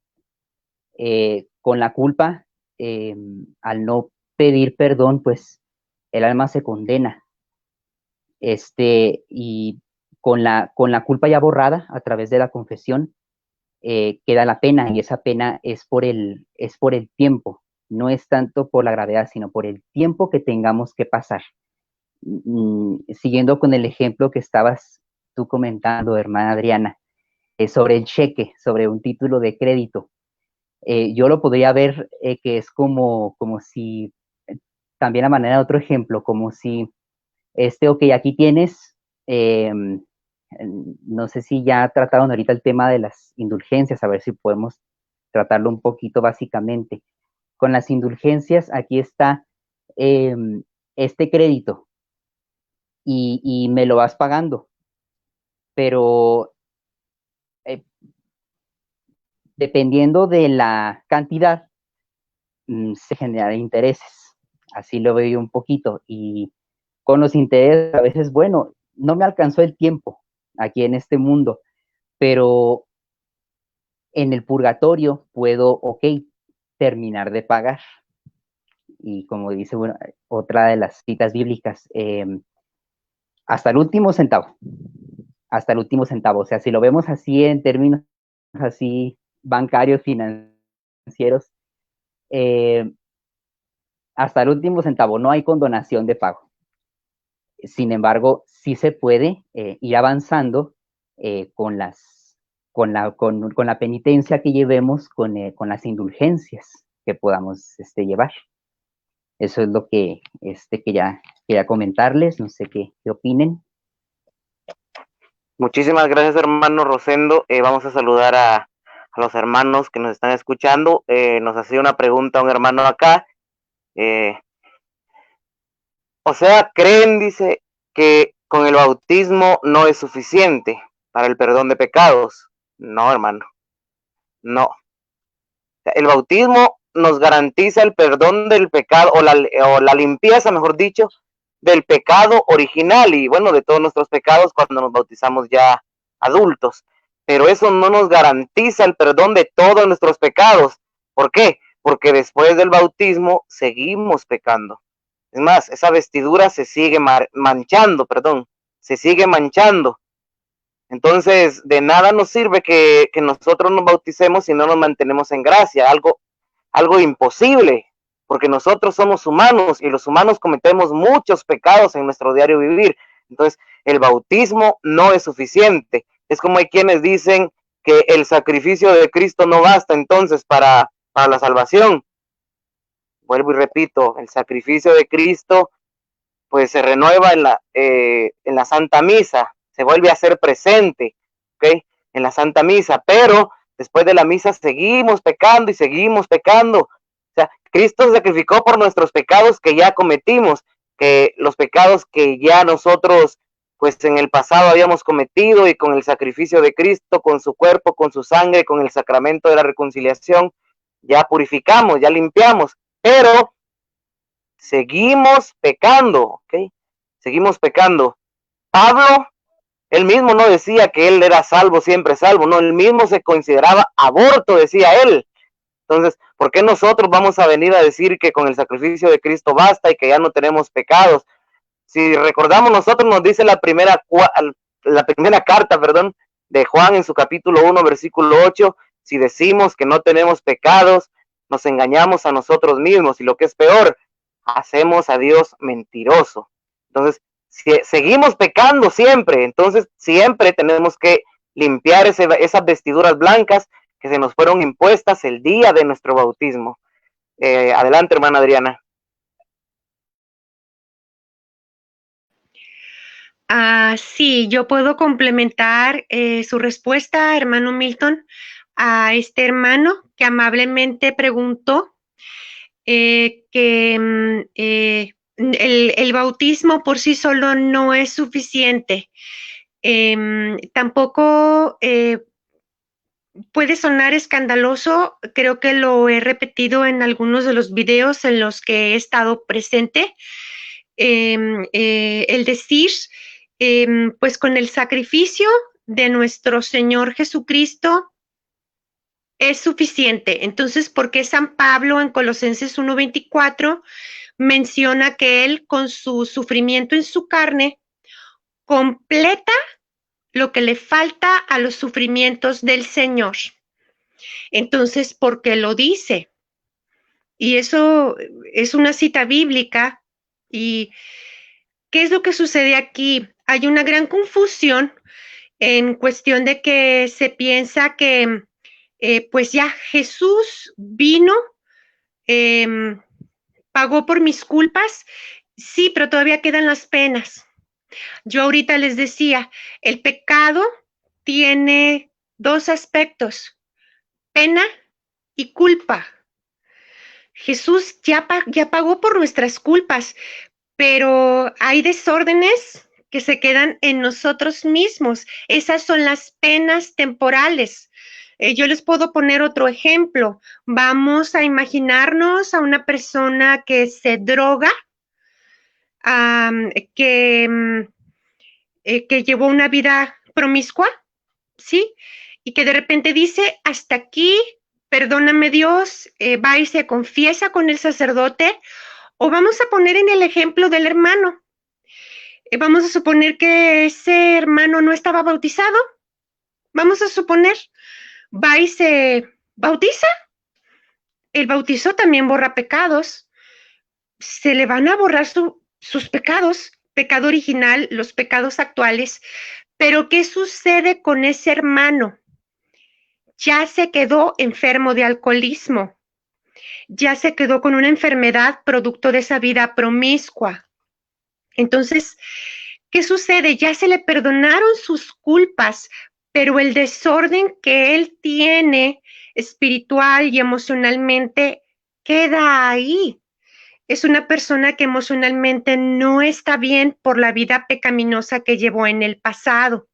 con la culpa, al no pedir perdón, pues el alma se condena. Y con la culpa ya borrada a través de la confesión, queda la pena, y esa pena es por el tiempo, no es tanto por la gravedad, sino por el tiempo que tengamos que pasar. Siguiendo con el ejemplo que estabas tú comentando, hermana Adriana, sobre el cheque, sobre un título de crédito, yo lo podría ver que es como si, también a manera de otro ejemplo, como si, ok, aquí tienes, no sé si ya trataron ahorita el tema de las indulgencias, a ver si podemos tratarlo un poquito básicamente. Con las indulgencias, aquí está eh, este crédito y me lo vas pagando, pero dependiendo de la cantidad, se generan intereses. Así lo veo yo un poquito. Y con los intereses, a veces, bueno, no me alcanzó el tiempo aquí en este mundo, pero en el purgatorio puedo, ok, terminar de pagar. Y como dice, bueno, otra de las citas bíblicas, hasta el último centavo, hasta el último centavo. O sea, si lo vemos así en términos así bancarios, financieros, hasta el último centavo, no hay condonación de pago. Sin embargo, sí se puede ir avanzando con la penitencia que llevemos, con las indulgencias que podamos llevar. Eso es lo que quería comentarles, no sé qué opinen. Muchísimas gracias, hermano Rosendo. Vamos a saludar a los hermanos que nos están escuchando. Nos hacía una pregunta un hermano acá. O sea, creen, dice, que con el bautismo no es suficiente para el perdón de pecados. No, hermano, no. El bautismo nos garantiza el perdón del pecado, o la limpieza, mejor dicho, del pecado original y, bueno, de todos nuestros pecados cuando nos bautizamos ya adultos. Pero eso no nos garantiza el perdón de todos nuestros pecados. ¿Por qué? Porque después del bautismo seguimos pecando. Es más, esa vestidura se sigue manchando, se sigue manchando. Entonces, de nada nos sirve que nosotros nos bauticemos si no nos mantenemos en gracia, algo imposible, porque nosotros somos humanos y los humanos cometemos muchos pecados en nuestro diario vivir. Entonces, el bautismo no es suficiente. Es como hay quienes dicen que el sacrificio de Cristo no basta entonces para la salvación. Vuelvo y repito, el sacrificio de Cristo pues se renueva en la Santa Misa, se vuelve a ser presente, ¿ok? En la Santa Misa, pero después de la misa seguimos pecando y seguimos pecando. O sea, Cristo se sacrificó por nuestros pecados que ya cometimos, que los pecados que ya nosotros pues en el pasado habíamos cometido, y con el sacrificio de Cristo, con su cuerpo, con su sangre, con el sacramento de la reconciliación, ya purificamos, ya limpiamos, pero seguimos pecando, ¿ok? Seguimos pecando. Pablo, él mismo no decía que él era salvo, siempre salvo, no, él mismo se consideraba aborto, decía él. Entonces, ¿por qué nosotros vamos a venir a decir que con el sacrificio de Cristo basta y que ya no tenemos pecados? Si recordamos, nosotros nos dice la primera carta, de Juan en su capítulo 1, versículo 8, si decimos que no tenemos pecados, nos engañamos a nosotros mismos, y lo que es peor, hacemos a Dios mentiroso. Entonces, si seguimos pecando siempre, entonces siempre tenemos que limpiar esas vestiduras blancas que se nos fueron impuestas el día de nuestro bautismo. Adelante, hermana Adriana. Sí, yo puedo complementar su respuesta, hermano Milton, a este hermano que amablemente preguntó que el bautismo por sí solo no es suficiente. Tampoco puede sonar escandaloso, creo que lo he repetido en algunos de los videos en los que he estado presente, el decir pues con el sacrificio de nuestro Señor Jesucristo es suficiente. Entonces, ¿por qué San Pablo en Colosenses 1:24 menciona que Él con su sufrimiento en su carne completa lo que le falta a los sufrimientos del Señor? Entonces, ¿por qué lo dice? Y eso es una cita bíblica. ¿Y qué es lo que sucede aquí? Hay una gran confusión en cuestión de que se piensa que pues ya Jesús vino, pagó por mis culpas, sí, pero todavía quedan las penas. Yo ahorita les decía, el pecado tiene dos aspectos, pena y culpa. Jesús ya pagó por nuestras culpas, pero hay desórdenes que se quedan en nosotros mismos. Esas son las penas temporales. Yo les puedo poner otro ejemplo. Vamos a imaginarnos a una persona que se droga, que llevó una vida promiscua, ¿sí? Y que de repente dice, hasta aquí, perdóname Dios, va y se confiesa con el sacerdote. O vamos a poner en el ejemplo del hermano. Vamos a suponer que ese hermano no estaba bautizado. Vamos a suponer, va y se bautiza. El bautizo también borra pecados. Se le van a borrar sus pecados, pecado original, los pecados actuales. Pero ¿qué sucede con ese hermano? Ya se quedó enfermo de alcoholismo. Ya se quedó con una enfermedad producto de esa vida promiscua. Entonces, ¿qué sucede? Ya se le perdonaron sus culpas, pero el desorden que él tiene espiritual y emocionalmente queda ahí. Es una persona que emocionalmente no está bien por la vida pecaminosa que llevó en el pasado.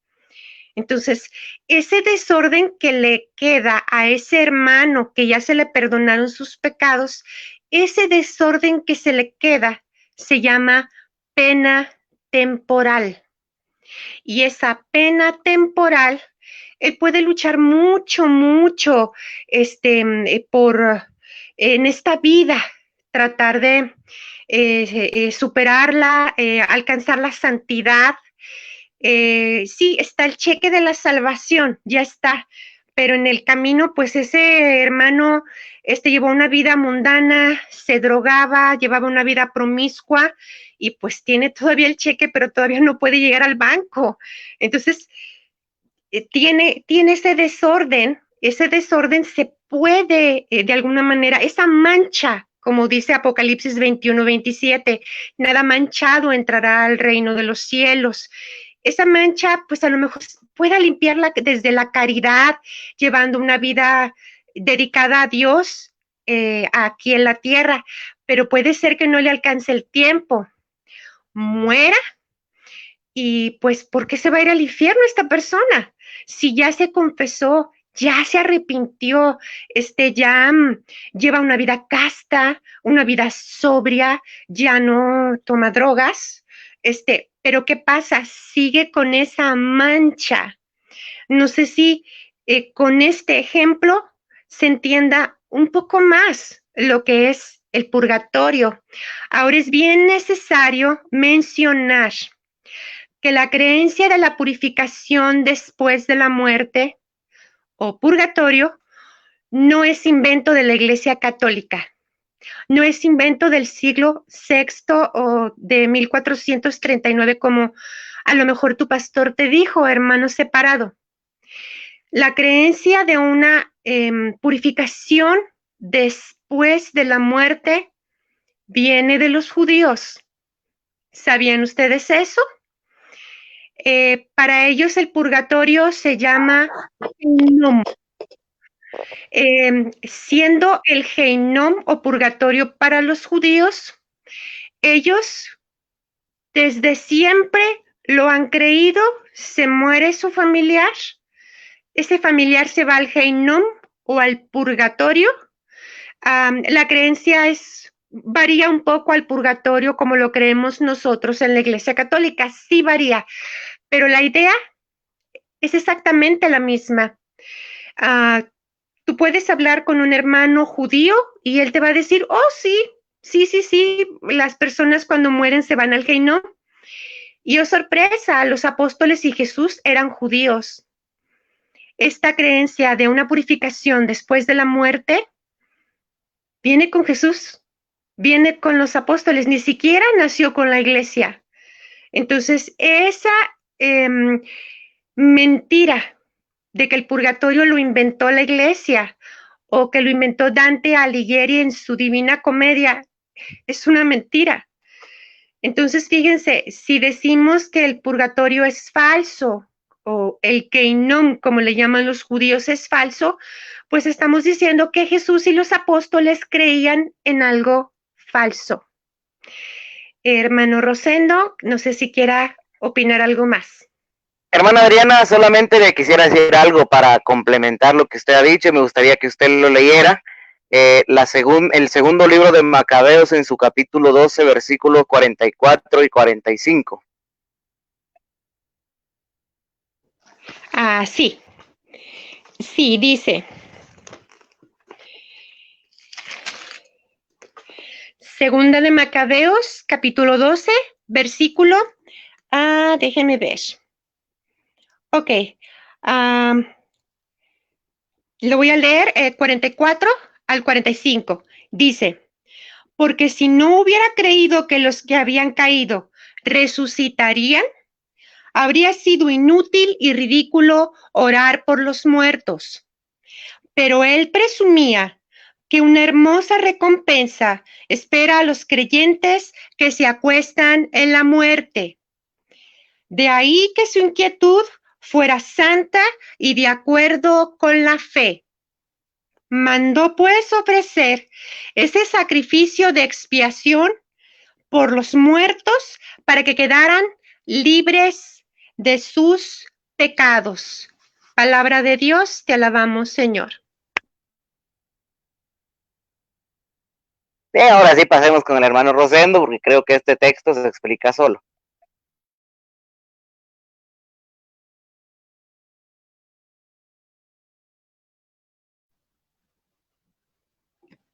Entonces, ese desorden que le queda a ese hermano que ya se le perdonaron sus pecados, ese desorden que se le queda se llama pena temporal. Y esa pena temporal, él puede luchar mucho, por en esta vida, tratar de superarla, alcanzar la santidad. Sí, está el cheque de la salvación, ya está, pero en el camino, pues ese hermano llevó una vida mundana, se drogaba, llevaba una vida promiscua y pues tiene todavía el cheque, pero todavía no puede llegar al banco. Entonces, tiene ese desorden se puede, de alguna manera, esa mancha, como dice Apocalipsis 21:27, nada manchado entrará al reino de los cielos. Esa mancha, pues a lo mejor pueda limpiarla desde la caridad, llevando una vida dedicada a Dios aquí en la tierra, pero puede ser que no le alcance el tiempo, muera y pues, ¿por qué se va a ir al infierno esta persona? Si ya se confesó, ya se arrepintió, ya lleva una vida casta, una vida sobria, ya no toma drogas, pero ¿qué pasa? Sigue con esa mancha. No sé si con este ejemplo se entienda un poco más lo que es el purgatorio. Ahora es bien necesario mencionar que la creencia de la purificación después de la muerte o purgatorio no es invento de la Iglesia Católica, no es invento del siglo VI o de 1439, como a lo mejor tu pastor te dijo, hermano separado. La creencia de una purificación después de la muerte viene de los judíos. ¿Sabían ustedes eso? Para ellos el purgatorio se llama Heinom. Siendo el Heinom o purgatorio para los judíos, ellos desde siempre lo han creído, se muere su familiar, ese familiar se va al Heinom o al purgatorio. La creencia es varía un poco al purgatorio como lo creemos nosotros en la Iglesia Católica, sí varía, pero la idea es exactamente la misma. Uh, tú puedes hablar con un hermano judío y él te va a decir, oh, sí, sí, sí, sí, las personas cuando mueren se van al Gehinnom. Y oh, sorpresa, los apóstoles y Jesús eran judíos. Esta creencia de una purificación después de la muerte viene con Jesús, viene con los apóstoles, ni siquiera nació con la iglesia. Entonces, esa eh, mentira de que el purgatorio lo inventó la iglesia o que lo inventó Dante Alighieri en su Divina Comedia es una mentira. Entonces, fíjense, si decimos que el purgatorio es falso o el Gehinnom, como le llaman los judíos, es falso, pues estamos diciendo que Jesús y los apóstoles creían en algo falso. Hermano Rosendo, no sé si quiera opinar algo más. Hermana Adriana, solamente le quisiera decir algo para complementar lo que usted ha dicho. Me gustaría que usted lo leyera. El segundo libro de Macabeos en su capítulo 12, versículos 44 y 45. Ah, sí. Sí, dice. Segunda de Macabeos, capítulo 12, versículo. Déjeme ver. Ok. Lo voy a leer 44 al 45. Dice, porque si no hubiera creído que los que habían caído resucitarían, habría sido inútil y ridículo orar por los muertos. Pero él presumía que una hermosa recompensa espera a los creyentes que se acuestan en la muerte. De ahí que su inquietud fuera santa y de acuerdo con la fe. Mandó pues ofrecer ese sacrificio de expiación por los muertos para que quedaran libres de sus pecados. Palabra de Dios, te alabamos, Señor. Ahora sí pasemos con el hermano Rosendo, porque creo que este texto se explica solo.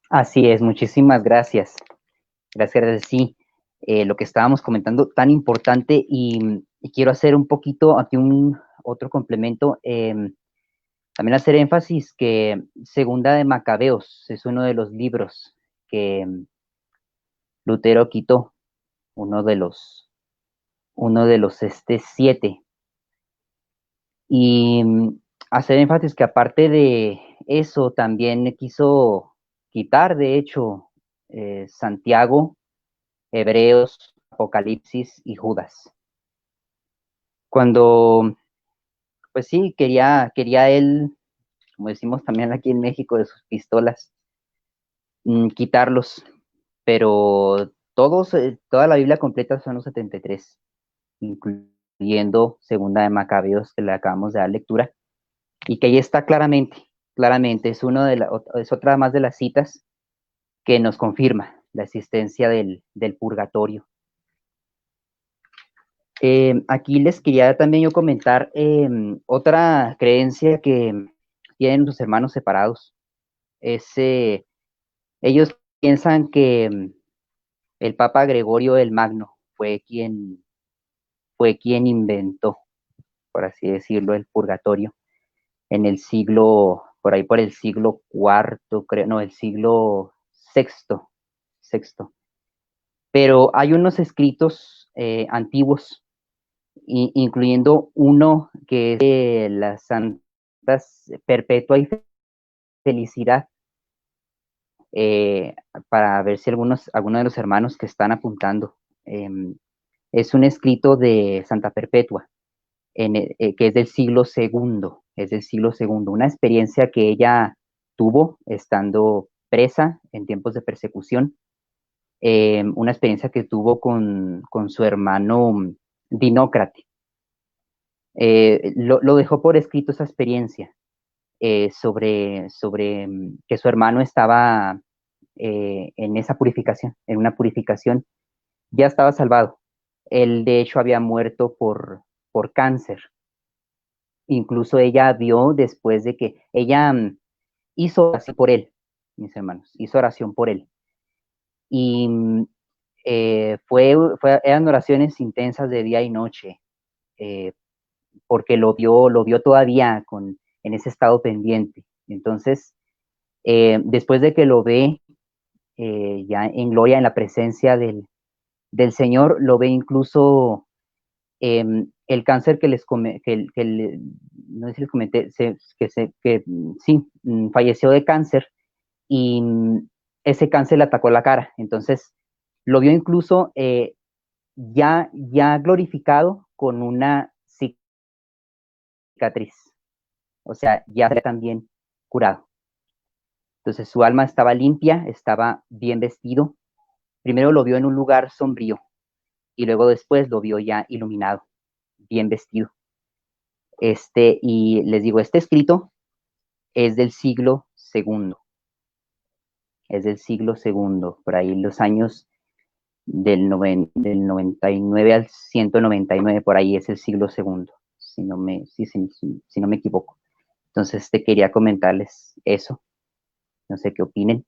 Así es, muchísimas gracias. Gracias, sí. Lo que estábamos comentando, tan importante, y quiero hacer un poquito aquí otro complemento. También hacer énfasis que Segunda de Macabeos es uno de los libros que Lutero quitó, uno de los 7. Y hacer énfasis que aparte de eso, también quiso quitar, de hecho, Santiago, Hebreos, Apocalipsis y Judas. Cuando, pues sí, quería él, como decimos también aquí en México, de sus pistolas, quitarlos, pero toda la Biblia completa son los 73, incluyendo Segunda de Macabeos, que le acabamos de dar lectura, y que ahí está claramente, es otra más de las citas que nos confirma la existencia del purgatorio. Aquí les quería también yo comentar otra creencia que tienen los hermanos separados. Ellos piensan que el Papa Gregorio el Magno fue quien inventó, por así decirlo, el purgatorio en el siglo, por ahí por el siglo IV, creo, no, el siglo sexto. Pero hay unos escritos antiguos, incluyendo uno que es de las Santas Perpetua y Felicidad, para ver si algunos de los hermanos que están apuntando. Es un escrito de Santa Perpetua, que es del siglo segundo, una experiencia que ella tuvo estando presa en tiempos de persecución, una experiencia que tuvo con su hermano Dinócrate. Lo dejó por escrito esa experiencia, sobre que su hermano estaba en esa purificación, en una purificación, ya estaba salvado. Él, de hecho, había muerto por cáncer. Incluso ella vio después de que ella hizo oración por él, mis hermanos, hizo oración por él. Y eran oraciones intensas de día y noche, porque lo vio todavía en ese estado pendiente. Entonces, después de que lo ve ya en gloria, en la presencia del Señor, lo ve incluso el cáncer que no sé si les comenté, sí, falleció de cáncer, y ese cáncer le atacó la cara. Entonces, lo vio incluso ya glorificado con una cicatriz. O sea, ya también curado. Entonces, su alma estaba limpia, estaba bien vestido. Primero lo vio en un lugar sombrío y luego después lo vio ya iluminado, bien vestido. Y les digo, este escrito es del siglo II. Es del siglo II, por ahí los años del 99 al 199, por ahí es el siglo II, si no me equivoco. Entonces, quería comentarles eso. No sé qué opinen.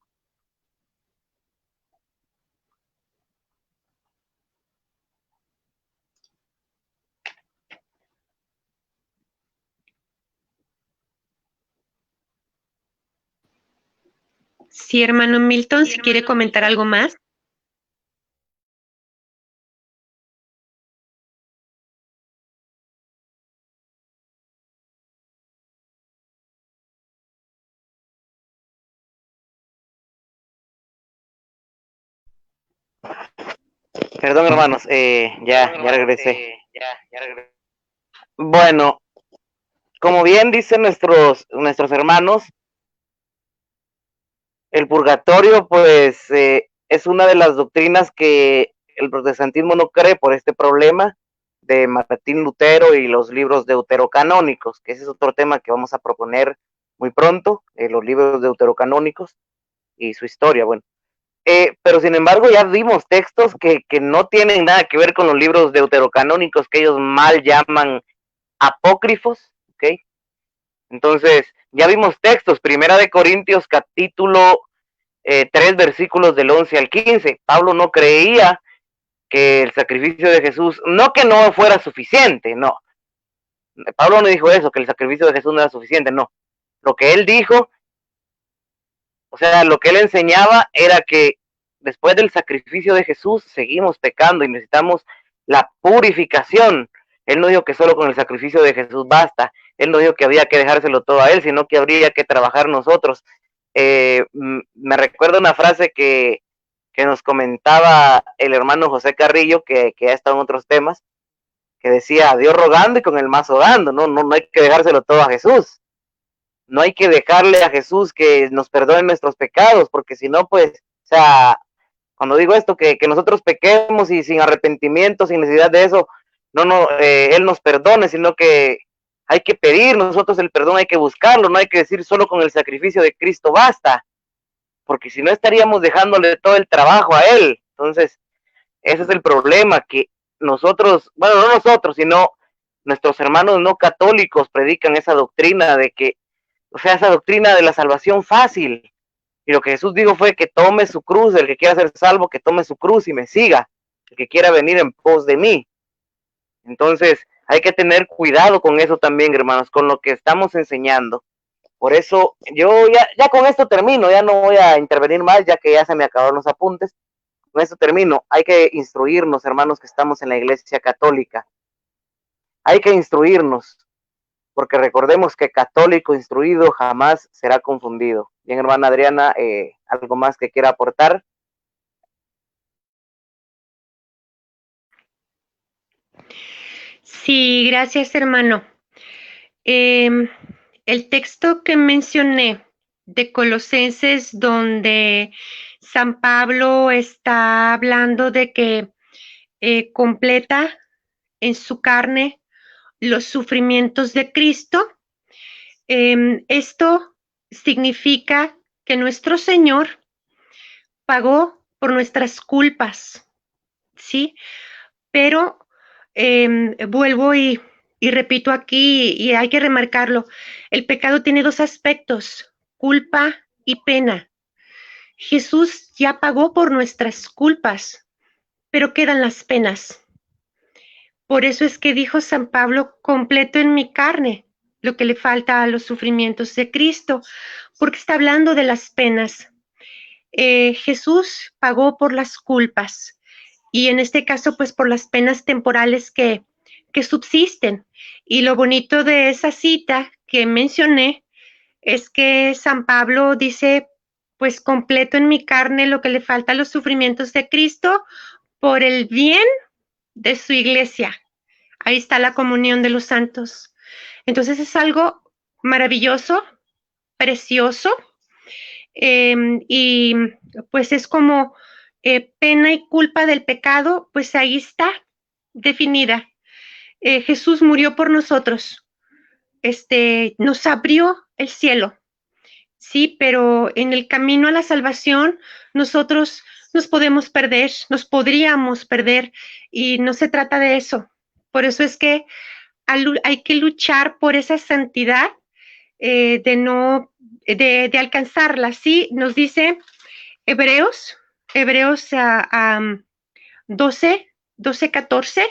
Sí, hermano Milton, si quiere comentar algo más. Perdón, hermanos, ya regresé. Bueno, como bien dicen nuestros hermanos, el purgatorio, pues, es una de las doctrinas que el protestantismo no cree por este problema de Martín Lutero y los libros deuterocanónicos, que ese es otro tema que vamos a proponer muy pronto, los libros deuterocanónicos y su historia, bueno. Pero sin embargo ya vimos textos que no tienen nada que ver con los libros deuterocanónicos, que ellos mal llaman apócrifos, ¿ok? Entonces, ya vimos textos, Primera de Corintios capítulo 3 versículos del 11 al 15. Pablo no creía que el sacrificio de Jesús, no que no fuera suficiente, no. Pablo no dijo eso, que el sacrificio de Jesús no era suficiente, no. Lo que él dijo, o sea, lo que él enseñaba era que después del sacrificio de Jesús seguimos pecando y necesitamos la purificación. Él no dijo que solo con el sacrificio de Jesús basta. Él no dijo que había que dejárselo todo a él, sino que habría que trabajar nosotros. Me recuerda una frase que nos comentaba el hermano José Carrillo, que ha estado en otros temas, que decía, a Dios rogando y con el mazo dando, no hay que dejárselo todo a Jesús. No hay que dejarle a Jesús que nos perdone nuestros pecados, porque si no, pues, o sea, cuando digo esto, que nosotros pequemos y sin arrepentimiento, sin necesidad de eso, Él nos perdone, sino que hay que pedir nosotros el perdón, hay que buscarlo, no hay que decir solo con el sacrificio de Cristo basta, porque si no estaríamos dejándole todo el trabajo a Él. Entonces, ese es el problema, que nosotros, bueno, no nosotros, sino nuestros hermanos no católicos predican esa doctrina de que, o sea, esa doctrina de la salvación fácil. Y lo que Jesús dijo fue que tome su cruz, el que quiera ser salvo, que tome su cruz y me siga, el que quiera venir en pos de mí. Entonces, hay que tener cuidado con eso también, hermanos, con lo que estamos enseñando. Por eso, yo ya con esto termino, ya no voy a intervenir más, ya que ya se me acabaron los apuntes. Con esto termino. Hay que instruirnos, hermanos, que estamos en la Iglesia Católica. Hay que instruirnos, porque recordemos que católico instruido jamás será confundido. Bien, hermana Adriana, ¿algo más que quiera aportar? Sí, gracias, hermano. El texto que mencioné de Colosenses, donde San Pablo está hablando de que completa en su carne los sufrimientos de Cristo, esto significa que nuestro Señor pagó por nuestras culpas, ¿sí? Pero vuelvo y repito aquí, y hay que remarcarlo, el pecado tiene dos aspectos, culpa y pena. Jesús ya pagó por nuestras culpas, pero quedan las penas. Por eso es que dijo San Pablo, completo en mi carne, lo que le falta a los sufrimientos de Cristo, porque está hablando de las penas. Jesús pagó por las culpas y en este caso pues por las penas temporales que subsisten. Y lo bonito de esa cita que mencioné es que San Pablo dice, pues completo en mi carne lo que le falta a los sufrimientos de Cristo por el bien de su iglesia. Ahí está la comunión de los santos. Entonces es algo maravilloso, precioso, y pues es como pena y culpa del pecado, pues ahí está definida. Jesús murió por nosotros, nos abrió el cielo, sí, pero en el camino a la salvación nosotros nos podríamos perder y no se trata de eso. Por eso es que hay que luchar por esa santidad, de alcanzarla, ¿sí? Nos dice Hebreos 12, 14,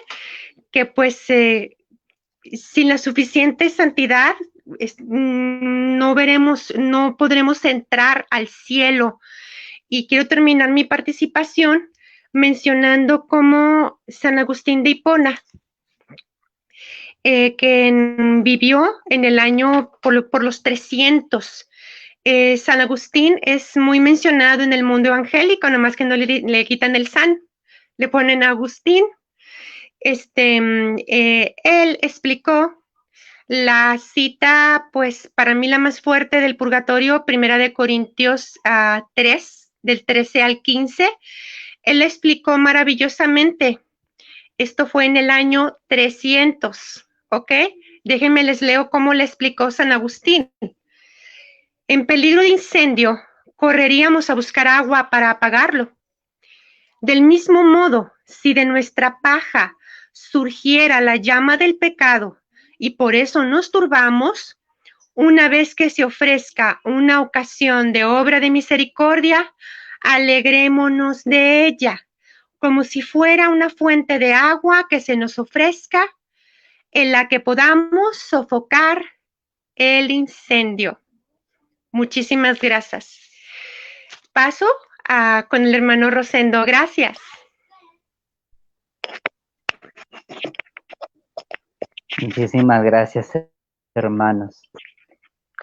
que pues sin la suficiente santidad no podremos entrar al cielo. Y quiero terminar mi participación mencionando como San Agustín de Hipona, que vivió en el año por los 300. San Agustín es muy mencionado en el mundo evangélico, nomás que no le quitan el san, le ponen Agustín. Él explicó la cita, pues para mí la más fuerte del purgatorio, Primera de Corintios 3, del 13 al 15. Él explicó maravillosamente. Esto fue en el año 300, ¿ok? Déjenme les leo cómo le explicó San Agustín. En peligro de incendio, correríamos a buscar agua para apagarlo. Del mismo modo, si de nuestra paja surgiera la llama del pecado y por eso nos turbamos, una vez que se ofrezca una ocasión de obra de misericordia, alegrémonos de ella, como si fuera una fuente de agua que se nos ofrezca, en la que podamos sofocar el incendio. Muchísimas gracias. Paso con el hermano Rosendo. Gracias. Muchísimas gracias, hermanos.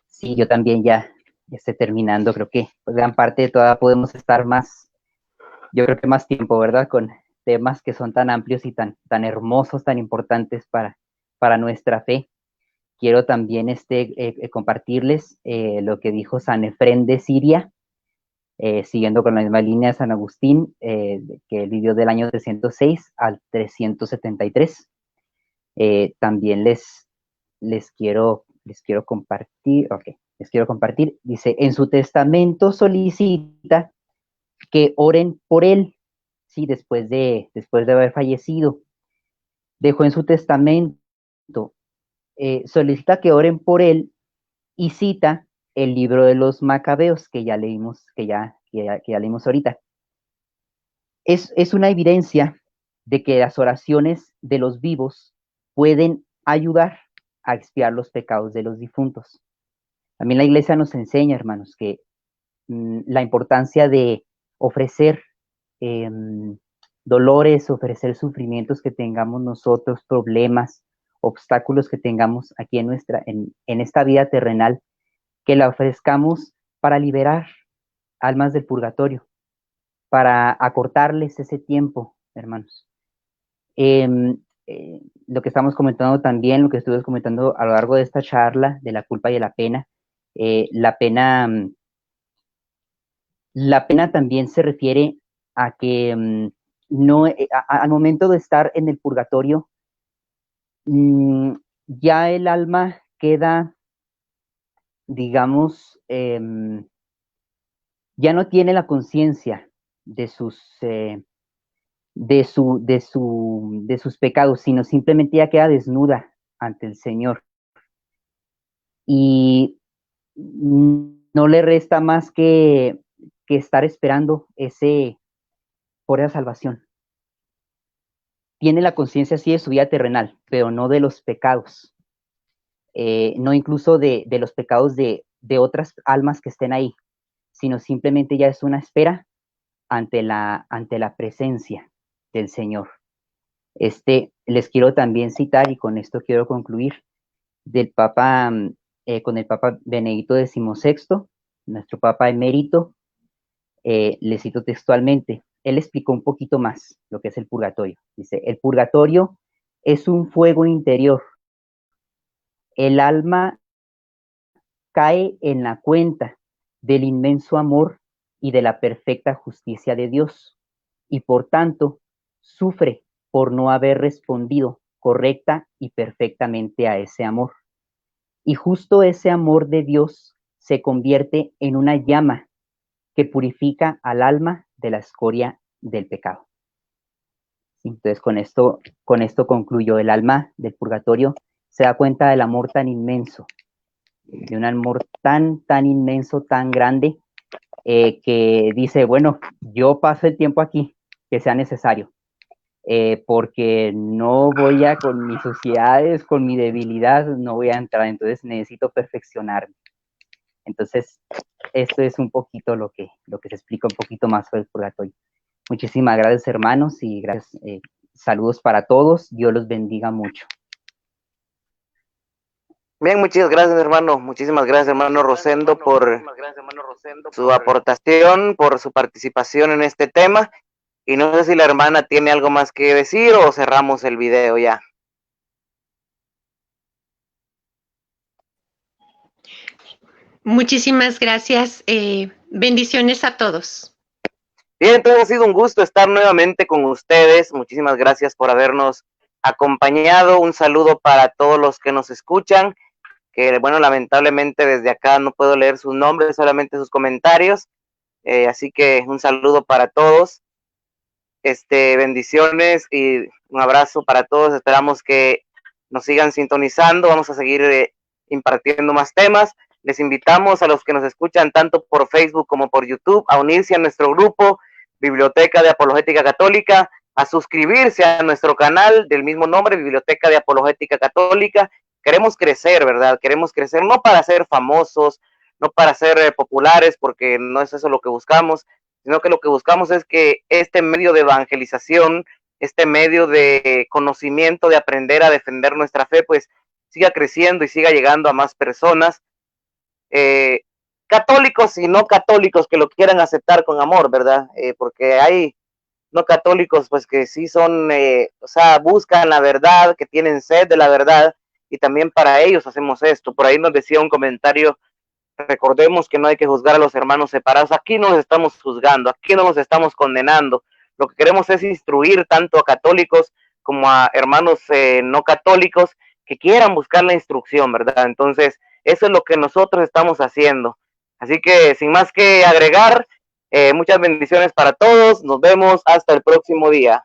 Sí, yo también ya estoy terminando. Creo que pues, gran parte de toda podemos estar más, yo creo que más tiempo, ¿verdad? Con temas que son tan amplios y tan hermosos, tan importantes para nuestra fe. Quiero también compartirles lo que dijo San Efrén de Siria, siguiendo con la misma línea de San Agustín, que él vivió del año 306 al 373. También les quiero compartir, les quiero compartir, dice, en su testamento solicita que oren por él, sí, después de haber fallecido. Dejó en su testamento, solicita que oren por él y cita el libro de los Macabeos, que ya leímos, que ya leímos ahorita. Es una evidencia de que las oraciones de los vivos pueden ayudar a expiar los pecados de los difuntos. También la Iglesia nos enseña, hermanos, que la importancia de ofrecer dolores, ofrecer sufrimientos que tengamos nosotros, problemas, obstáculos que tengamos aquí en esta vida terrenal, que la ofrezcamos para liberar almas del purgatorio, para acortarles ese tiempo, hermanos. Lo que estamos comentando también, lo que estuve comentando a lo largo de esta charla de la culpa y de la pena, la pena también se refiere a que al momento de estar en el purgatorio, ya el alma queda, digamos, ya no tiene la conciencia sus pecados, sino simplemente ella queda desnuda ante el Señor. Y no le resta más que estar esperando por esa salvación. Tiene la conciencia sí de su vida terrenal, pero no de los pecados, no incluso de los pecados de otras almas que estén ahí, sino simplemente ya es una espera ante la presencia del Señor. Les quiero también citar, y con esto quiero concluir, del Papa, con el Papa Benedicto XVI, nuestro Papa emérito. Le cito textualmente, él explicó un poquito más lo que es el purgatorio. Dice, el purgatorio es un fuego interior. El alma cae en la cuenta del inmenso amor y de la perfecta justicia de Dios, y por tanto sufre por no haber respondido correcta y perfectamente a ese amor. Y justo ese amor de Dios se convierte en una llama que purifica al alma de la escoria del pecado. Entonces, con esto concluyo. El alma del purgatorio se da cuenta del amor tan inmenso, de un amor tan inmenso, tan grande, que dice, bueno, yo paso el tiempo aquí que sea necesario, porque no voy a, con mis suciedades, con mi debilidad, no voy a entrar, entonces necesito perfeccionarme. Entonces, esto es un poquito lo que se explica un poquito más sobre el purgatorio. Muchísimas gracias, hermanos, y gracias. Saludos para todos. Dios los bendiga mucho. Bien, muchas gracias, hermano. Muchísimas gracias, hermano Rosendo, por su aportación, por su participación en este tema. Y no sé si la hermana tiene algo más que decir o cerramos el video ya. Muchísimas gracias. Bendiciones a todos. Bien, entonces ha sido un gusto estar nuevamente con ustedes. Muchísimas gracias por habernos acompañado. Un saludo para todos los que nos escuchan, que bueno, lamentablemente desde acá no puedo leer sus nombres, solamente sus comentarios. Así que un saludo para todos. Bendiciones y un abrazo para todos. Esperamos que nos sigan sintonizando. Vamos a seguir impartiendo más temas. Les invitamos a los que nos escuchan tanto por Facebook como por YouTube a unirse a nuestro grupo Biblioteca de Apologética Católica, a suscribirse a nuestro canal del mismo nombre, Biblioteca de Apologética Católica. Queremos crecer, ¿verdad? Queremos crecer no para ser famosos, no para ser populares, porque no es eso lo que buscamos, sino que lo que buscamos es que este medio de evangelización, este medio de conocimiento, de aprender a defender nuestra fe, pues siga creciendo y siga llegando a más personas, católicos y no católicos que lo quieran aceptar con amor, ¿verdad? Porque hay no católicos pues que sí son, o sea, buscan la verdad, que tienen sed de la verdad, y también para ellos hacemos esto. Por ahí nos decía un comentario, recordemos que no hay que juzgar a los hermanos separados. Aquí no los estamos juzgando, aquí no los estamos condenando. Lo que queremos es instruir tanto a católicos como a hermanos no católicos que quieran buscar la instrucción, ¿verdad? Entonces, eso es lo que nosotros estamos haciendo. Así que, sin más que agregar, muchas bendiciones para todos. Nos vemos hasta el próximo día.